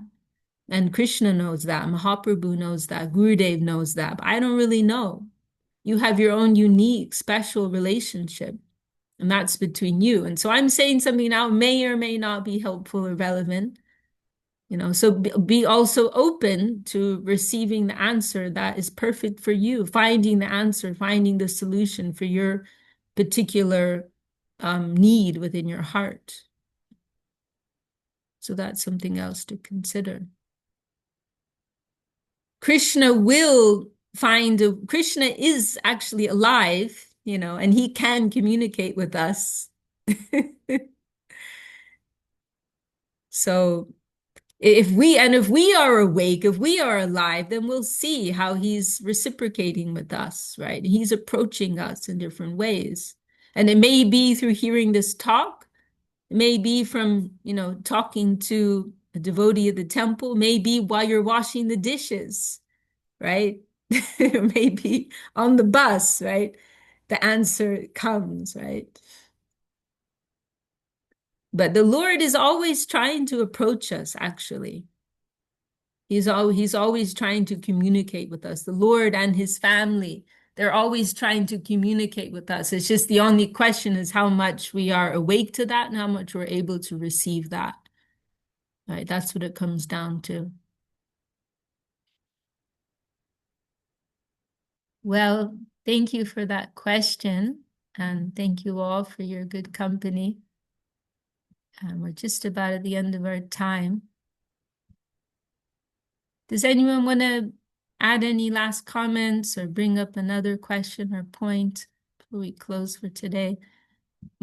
And Krishna knows that. Mahaprabhu knows that. Gurudev knows that. But I don't really know. You have your own unique, special relationship, and that's between you. And so I'm saying something now may or may not be helpful or relevant. So be also open to receiving the answer that is perfect for you, finding the answer, finding the solution for your particular need within your heart. So that's something else to consider. Krishna is actually alive, and he can communicate with us. So if we are awake, if we are alive, then we'll see how he's reciprocating with us, right? He's approaching us in different ways. And it may be through hearing this talk, it may be from, talking to a devotee of the temple, maybe while you're washing the dishes, right? Maybe on the bus, right? The answer comes, right? But the Lord is always trying to approach us, actually. He's always trying to communicate with us. The Lord and his family, they're always trying to communicate with us. It's just the only question is how much we are awake to that and how much we're able to receive that. Right? That's what it comes down to. Well, thank you for that question. And thank you all for your good company. And we're just about at the end of our time. Does anyone want to add any last comments or bring up another question or point before we close for today?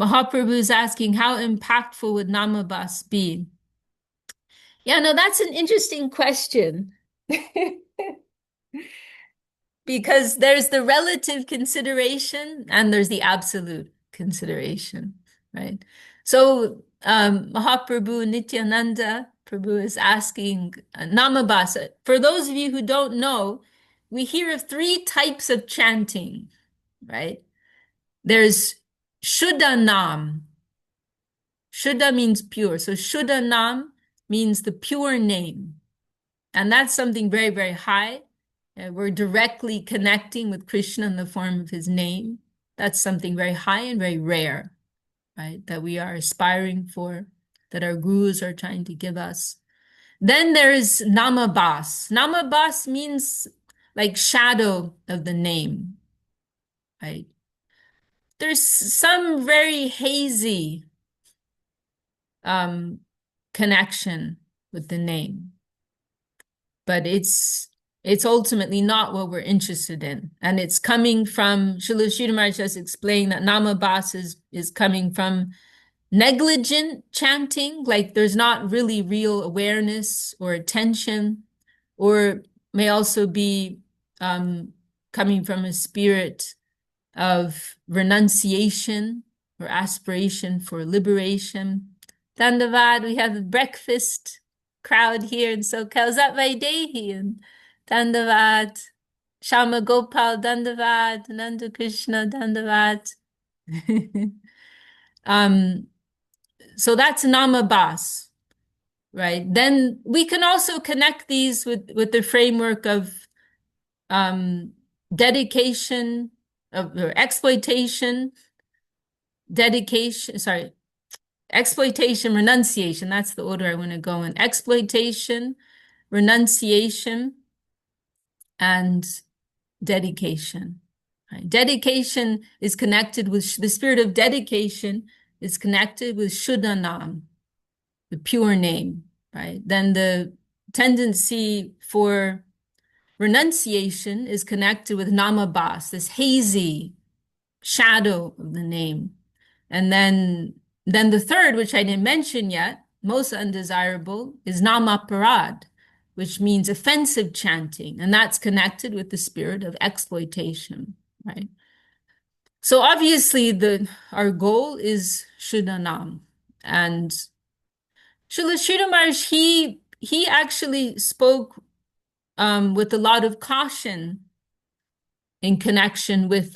Mahaprabhu is asking, how impactful would Namabas be? Yeah, no, that's an interesting question. Because there's the relative consideration and there's the absolute consideration, right? So Mahaprabhu Nityananda Prabhu is asking Namabasa. For those of you who don't know, we hear of three types of chanting, right? There's Shuddha Nam. Shuddha means pure. So Shuddha Nam means the pure name. And that's something very, very high. We're directly connecting with Krishna in the form of his name. That's something very high and very rare, right? That we are aspiring for, that our gurus are trying to give us. Then there is Namabas. Namabas means like shadow of the name, right? There's some very hazy connection with the name, but it's ultimately not what we're interested in. And it's coming from, Srila Sridhar Maharaj just explained that Namabas is coming from negligent chanting, like there's not really real awareness or attention, or may also be coming from a spirit of renunciation or aspiration for liberation. Dandavad, we have a breakfast crowd here in SoCal. Zat Vaidehi and Dandavad, Shama Gopal Dandavad, Nanda Krishna Dandavad. So that's Namabas. right? Then we can also connect these with the framework of dedication, or exploitation, dedication, sorry, exploitation, renunciation. That's the order I want to go in. Exploitation, renunciation, and dedication. Right? Dedication is connected with the spirit of dedication is connected with Shuddhanam, the pure name, right? Then the tendency for renunciation is connected with Namabhas, this hazy shadow of the name. And then the third, which I didn't mention yet, most undesirable, is Namaparad, which means offensive chanting, and that's connected with the spirit of exploitation, right? So obviously our goal is Shuddhanam. And Srila Sridhar Maharaj, he actually spoke with a lot of caution in connection with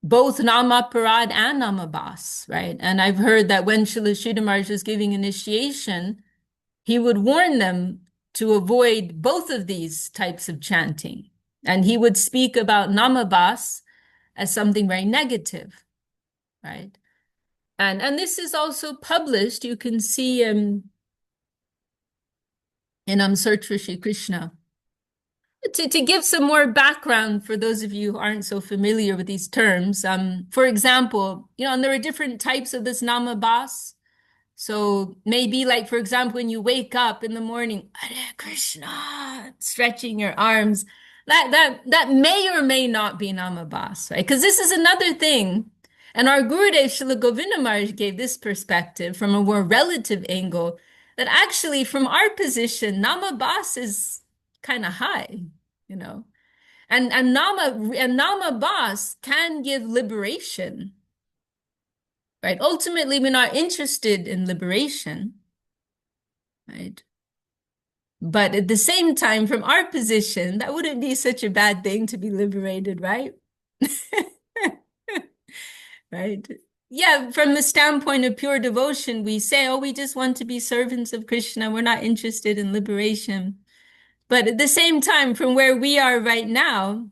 both Namaparad and Namabhas, right? And I've heard that when Srila Sridhar Maharaj was giving initiation, he would warn them to avoid both of these types of chanting. And he would speak about Namabhas as something very negative, right? And this is also published. You can see in Search for Shri Krishna. To give some more background for those of you who aren't so familiar with these terms, for example, and there are different types of this Namabhas. So maybe like, for example, when you wake up in the morning, Hare Krishna, stretching your arms, that may or may not be Namabhas, right? Because this is another thing. And our Gurudev Srila Govinda Maharaj gave this perspective from a more relative angle that actually from our position, Namabhas is kind of high, you know. And Namabhas can give liberation. Right? Ultimately, we're not interested in liberation, right? But at the same time, from our position, that wouldn't be such a bad thing to be liberated, right? Right? Yeah, from the standpoint of pure devotion, we say, oh, we just want to be servants of Krishna. We're not interested in liberation. But at the same time, from where we are right now,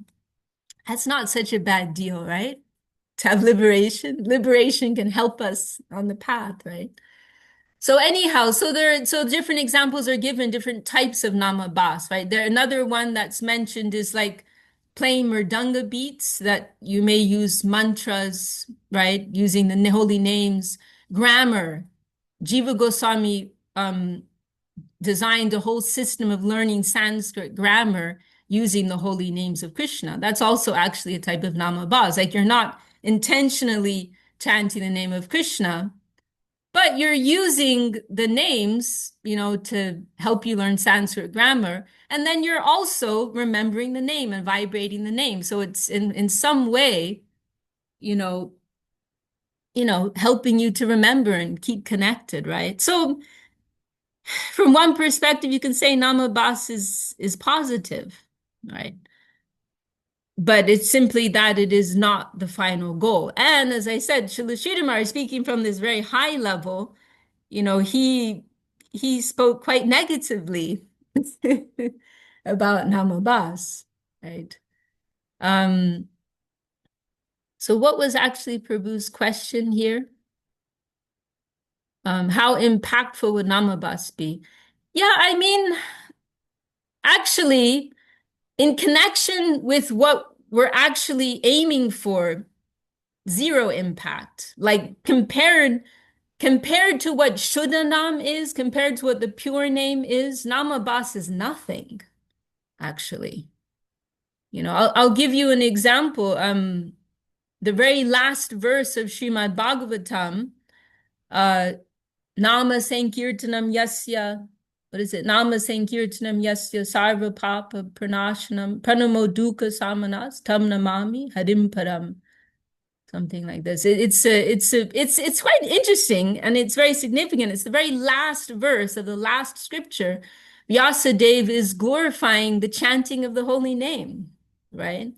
that's not such a bad deal, right? To have liberation. Liberation can help us on the path, right? So anyhow, so different examples are given, different types of namabhas, right? There another one that's mentioned is like playing mridanga beats that you may use mantras, right? Using the holy names, grammar. Jiva Goswami designed a whole system of learning Sanskrit grammar using the holy names of Krishna. That's also actually a type of namabhas. Like you're not intentionally chanting the name of Krishna, but you're using the names, to help you learn Sanskrit grammar. And then you're also remembering the name and vibrating the name. So it's in some way, you know, helping you to remember and keep connected, right? So from one perspective, you can say Namabhas is positive, right? But it's simply that it is not the final goal. And as I said, Srila Sridhar Maharaj, speaking from this very high level, he spoke quite negatively about Namabhas, right? So what was actually Prabhu's question here? How impactful would Namabhas be? Yeah, I mean, actually, in connection with what we're actually aiming for, zero impact. Like compared to what Shuddhanam is, compared to what the pure name is, Namabhas is nothing, actually. I'll give you an example. The very last verse of Srimad Bhagavatam, Nama Sankirtanam Yasya, what is it? Nama Sankirtanam Yasya Sarva Papa Pranashanam Pranamo Dukkha Samanas Tam Namami Harim Param. Something like this. It's quite interesting and it's very significant. It's the very last verse of the last scripture. Vyasadeva is glorifying the chanting of the holy name, right?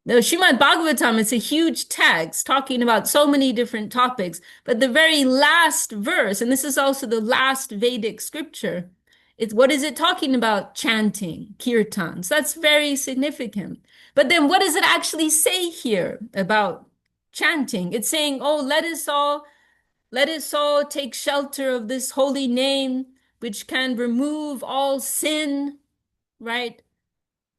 The Srimad Bhagavatam is a huge text talking about so many different topics, but the very last verse, and this is also the last Vedic scripture, it's what is it talking about? Chanting, kirtan. So that's very significant. But then what does it actually say here about chanting? It's saying, oh, let us all take shelter of this holy name, which can remove all sin, right?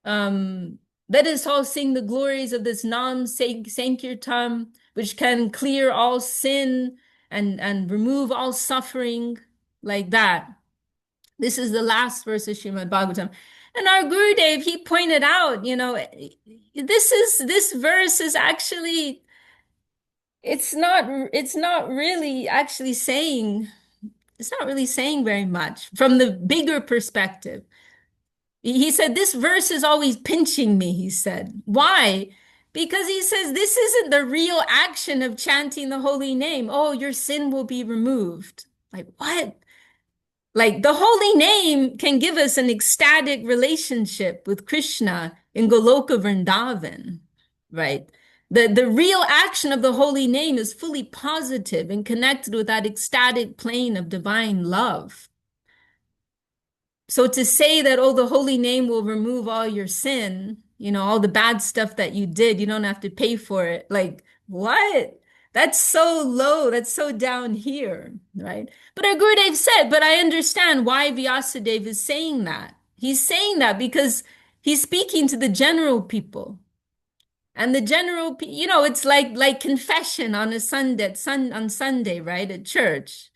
Um, Let us all sing the glories of this Nam Sankirtan, which can clear all sin and remove all suffering, like that. This is the last verse of Srimad Bhagavatam. And our Gurudev, he pointed out, this verse is actually, it's not really actually saying, it's not really saying very much from the bigger perspective. He said, this verse is always pinching me, he said. Why? Because he says, this isn't the real action of chanting the holy name. Oh, your sin will be removed. Like, what? Like, the holy name can give us an ecstatic relationship with Krishna in Goloka Vrindavan, right? The real action of the holy name is fully positive and connected with that ecstatic plane of divine love. So to say that, oh, the holy name will remove all your sin, all the bad stuff that you did, you don't have to pay for it. Like, what? That's so low. That's so down here, right? But our Gurudev said, but I understand why Vyasadeva is saying that. He's saying that because he's speaking to the general people. And the general, it's like confession on a Sunday, on Sunday, right, at church.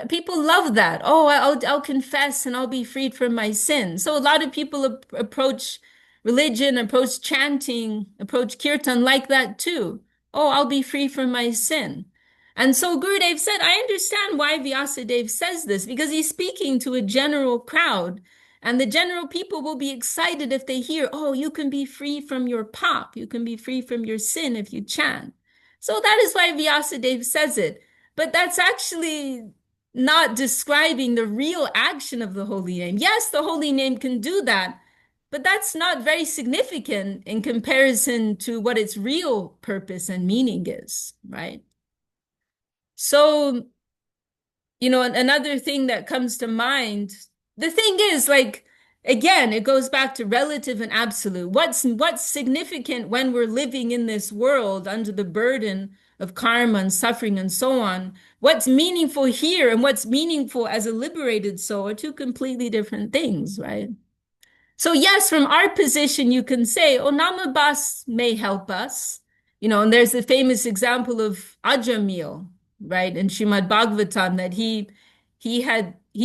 People love that. Oh, I'll confess and I'll be freed from my sin. So a lot of people approach religion, approach chanting, approach kirtan like that too. Oh, I'll be free from my sin. And so Gurudev said, I understand why Vyasadeva says this, because he's speaking to a general crowd. And the general people will be excited if they hear, oh, you can be free from your pop. You can be free from your sin if you chant. So that is why Vyasadeva says it. But that's actually not describing the real action of the holy name. Yes, the holy name can do that, but that's not very significant in comparison to what its real purpose and meaning is, right? So, another thing that comes to mind, the thing is, like, again, it goes back to relative and absolute. What's significant when we're living in this world under the burden of karma and suffering and so on? What's meaningful here and what's meaningful as a liberated soul are two completely different things, right? So yes, from our position, you can say, oh, Namabas may help us. And there's the famous example of Ajamil, right, in Srimad Bhagavatam, that he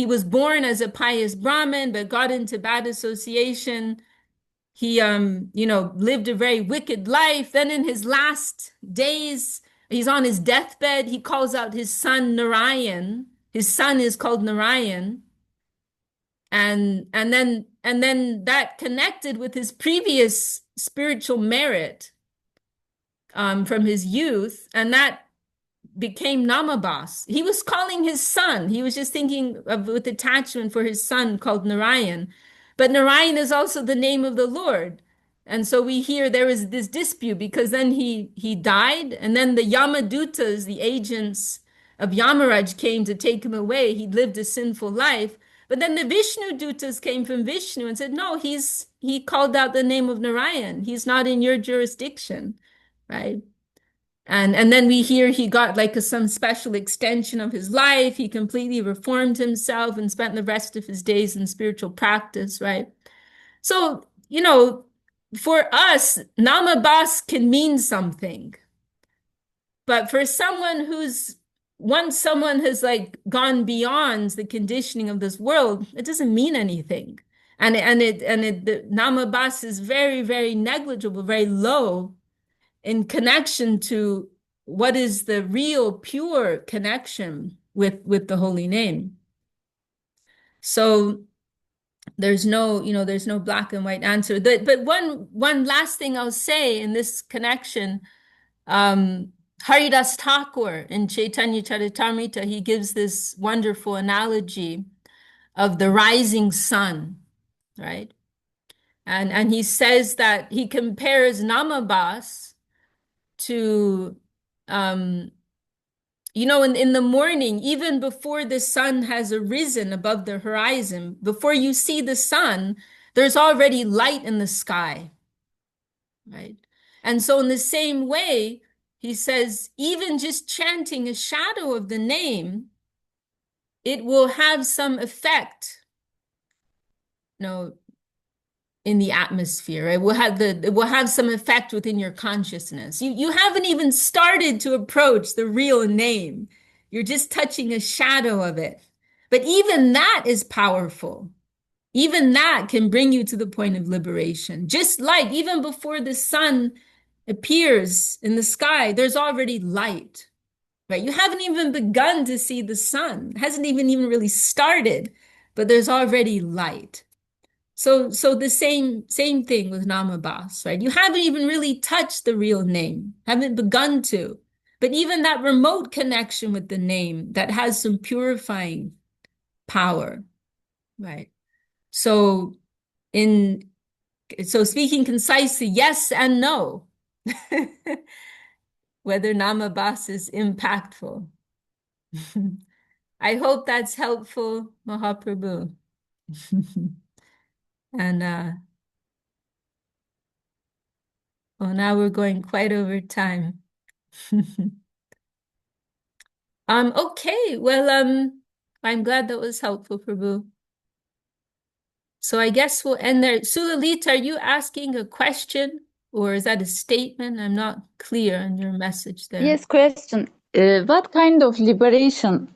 was born as a pious Brahmin, but got into bad association. He lived a very wicked life. Then in his last days, he's on his deathbed, he calls out his son Narayan. His son is called Narayan. And then that connected with his previous spiritual merit from his youth, and that became Namabas. He was calling his son. He was just thinking of with attachment for his son called Narayan. But Narayan is also the name of the Lord. And so we hear there is this dispute because then he died, and then the Yamadutas, the agents of Yamaraj, came to take him away. He lived a sinful life. But then the Vishnu Dutas came from Vishnu and said, no, he called out the name of Narayan. He's not in your jurisdiction, right? And then we hear he got like some special extension of his life. He completely reformed himself and spent the rest of his days in spiritual practice, right? So, for us, Namabas can mean something. But for someone once someone has like gone beyond the conditioning of this world, it doesn't mean anything. The Namabas is very, very negligible, very low in connection to what is the real pure connection with the holy name. So there's no black and white answer. But one last thing I'll say in this connection, Haridas Thakur in Chaitanya Charitamrita, he gives this wonderful analogy of the rising sun, right? And he says that he compares Namabas to, in the morning, even before the sun has arisen above the horizon, before you see the sun, there's already light in the sky, right? And so in the same way, he says, even just chanting a shadow of the name, it will have some effect, in the atmosphere. It will have some effect within your consciousness. You haven't even started to approach the real name. You're just touching a shadow of it. But even that is powerful. Even that can bring you to the point of liberation. Just like even before the sun appears in the sky, there's already light, right? You haven't even begun to see the sun. It hasn't even really started, but there's already light. So the same thing with Namabas, right? You haven't even really touched the real name, haven't begun to. But even that remote connection with the name that has some purifying power, right? So in speaking concisely, yes and no, whether Namabas is impactful. I hope that's helpful, Mahaprabhu. And well, now we're going quite over time. Okay, well, I'm glad that was helpful, Prabhu. So I guess we'll end there. Sulalit, are you asking a question or is that a statement? I'm not clear on your message there. Yes, question. What kind of liberation?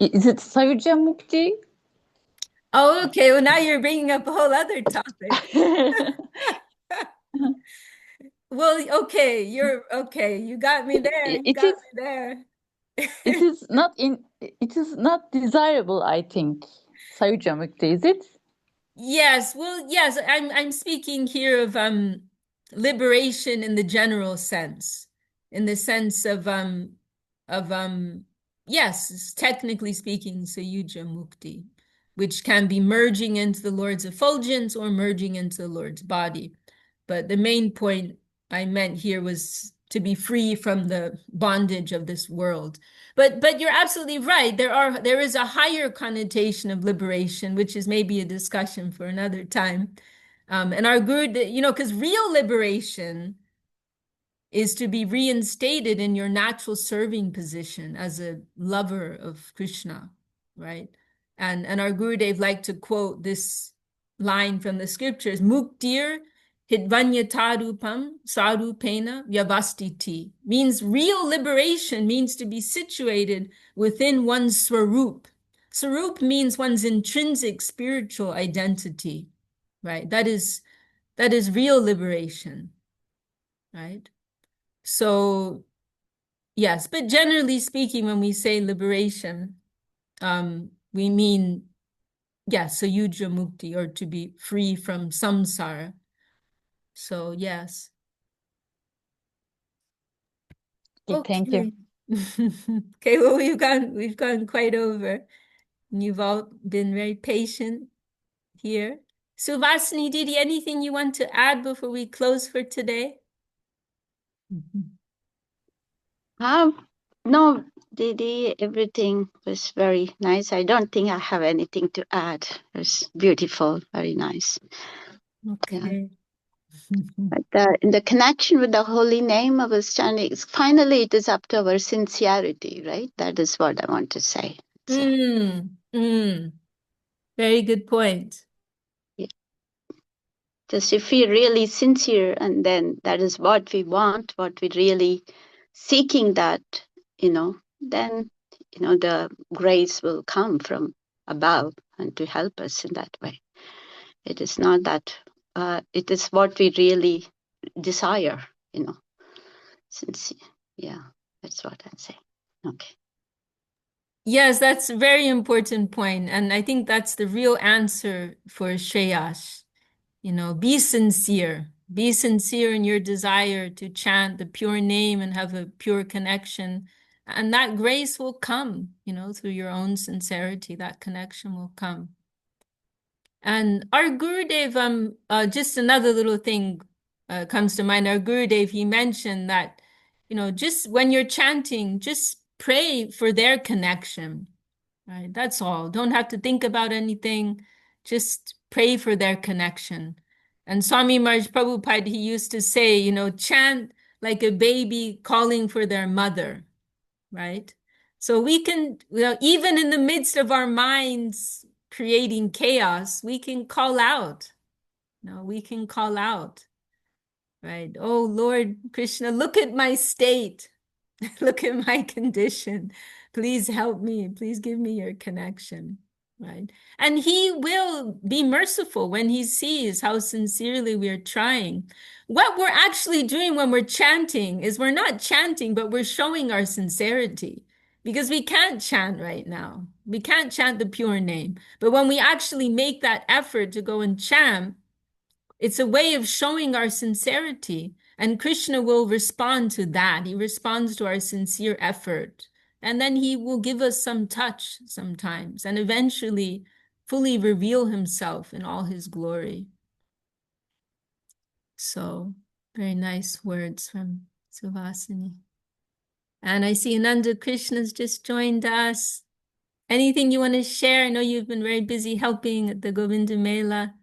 Is it Sayurja Mukti? Oh, okay. Well, now you're bringing up a whole other topic. Well, okay, you're okay. You got me there. It Got is. me there. It is not desirable, I think. Sayurja Mukti, is it? Yes, well, yes, I'm speaking here of liberation in the general sense, in the sense of yes, technically speaking, Sayuja Mukti, which can be merging into the Lord's effulgence or merging into the Lord's body. But the main point I meant here was to be free from the bondage of this world. But you're absolutely right. There is a higher connotation of liberation, which is maybe a discussion for another time. And our Guru, because real liberation is to be reinstated in your natural serving position as a lover of Krishna, right? And our Gurudev liked to quote this line from the scriptures, Muktir Hidvanyatarupam Sarupena Vyavastiti, means real liberation means to be situated within one's swarup. Swarup means one's intrinsic spiritual identity, right? That is real liberation, right? So yes, but generally speaking, when we say liberation, we mean, yes, Sayuja Mukti, or to be free from samsara. So yes. Thank you. Okay, well, we've gone quite over. You've all been very patient here. Suvasini, Didi, anything you want to add before we close for today? No, Didi, everything was very nice. I don't think I have anything to add. It was beautiful, very nice. Okay. But in the connection with the holy name of a standing, finally it is up to our sincerity, right? That is what I want to say. So, Very good point. yeah. Just if we're really sincere, and then that is what we want, what we really seeking, that, then, the grace will come from above and to help us in that way. It is not that, it is what we really desire, sincere. Yeah, that's what I'm saying. Okay. Yes, that's a very important point. And I think that's the real answer for Shreyash. Be sincere. Be sincere in your desire to chant the pure name and have a pure connection. And that grace will come, through your own sincerity. That connection will come. And our Gurudev, just another little thing comes to mind. Our Gurudev, he mentioned that, just when you're chanting, just pray for their connection, right? That's all. Don't have to think about anything. Just pray for their connection. And Swami Maharaj Prabhupada, he used to say, chant like a baby calling for their mother, right? So we can, even in the midst of our minds creating chaos, we can call out. We can call out, right? Oh, Lord Krishna, look at my state. Look at my condition. Please help me. Please give me your connection, right? And he will be merciful when he sees how sincerely we are trying. What we're actually doing when we're chanting is we're not chanting, but we're showing our sincerity because we can't chant right now. We can't chant the pure name. But when we actually make that effort to go and chant, it's a way of showing our sincerity. And Krishna will respond to that. He responds to our sincere effort. And then he will give us some touch sometimes and eventually fully reveal himself in all his glory. So, very nice words from Suvasini. And I see Ananda Krishna's just joined us. Anything you want to share? I know you've been very busy helping at the Govinda Mela.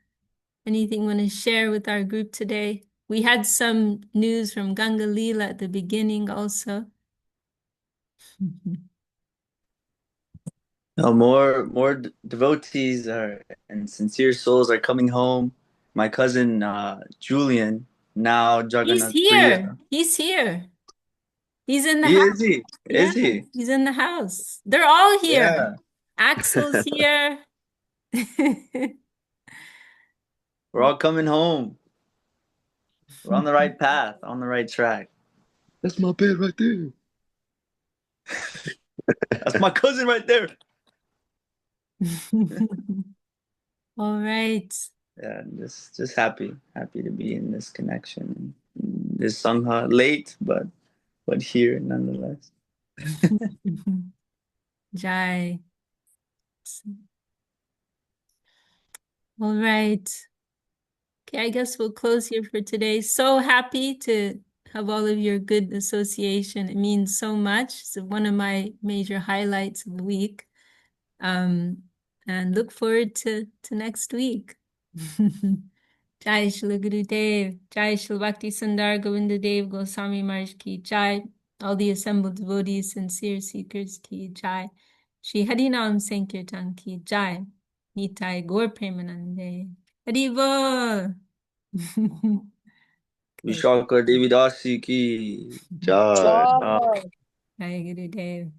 Anything you want to share with our group today? We had some news from Ganga Leela at the beginning also. More devotees and sincere souls are coming home. My cousin Julian, now He's Jagannath here. Priya. He's here. He's in the He house. is he? Yeah, Is he? he's in the house. They're all here. Yeah. Axel's here. We're all coming home. We're on the right path, on the right track. That's my bed right there. That's my cousin right there. All right. Yeah, just happy to be in this connection. This sangha late, but here nonetheless. Jai. All right. Okay, I guess we'll close here for today. So happy to have all of your good association. It means so much. It's one of my major highlights of the week. And look forward to next week. Jai Shri Gurudev, Jai Shri Bhakti Sundar Govinda Dev Goswami Maharaj ki Jai. All the assembled devotees, sincere seekers ki Jai. Shri Harinam Sankirtan ki Jai. Nitai Gaur Premanande. Haribol. Vishaka Devi Dasi ki jai. Wow. Jai Gurudev.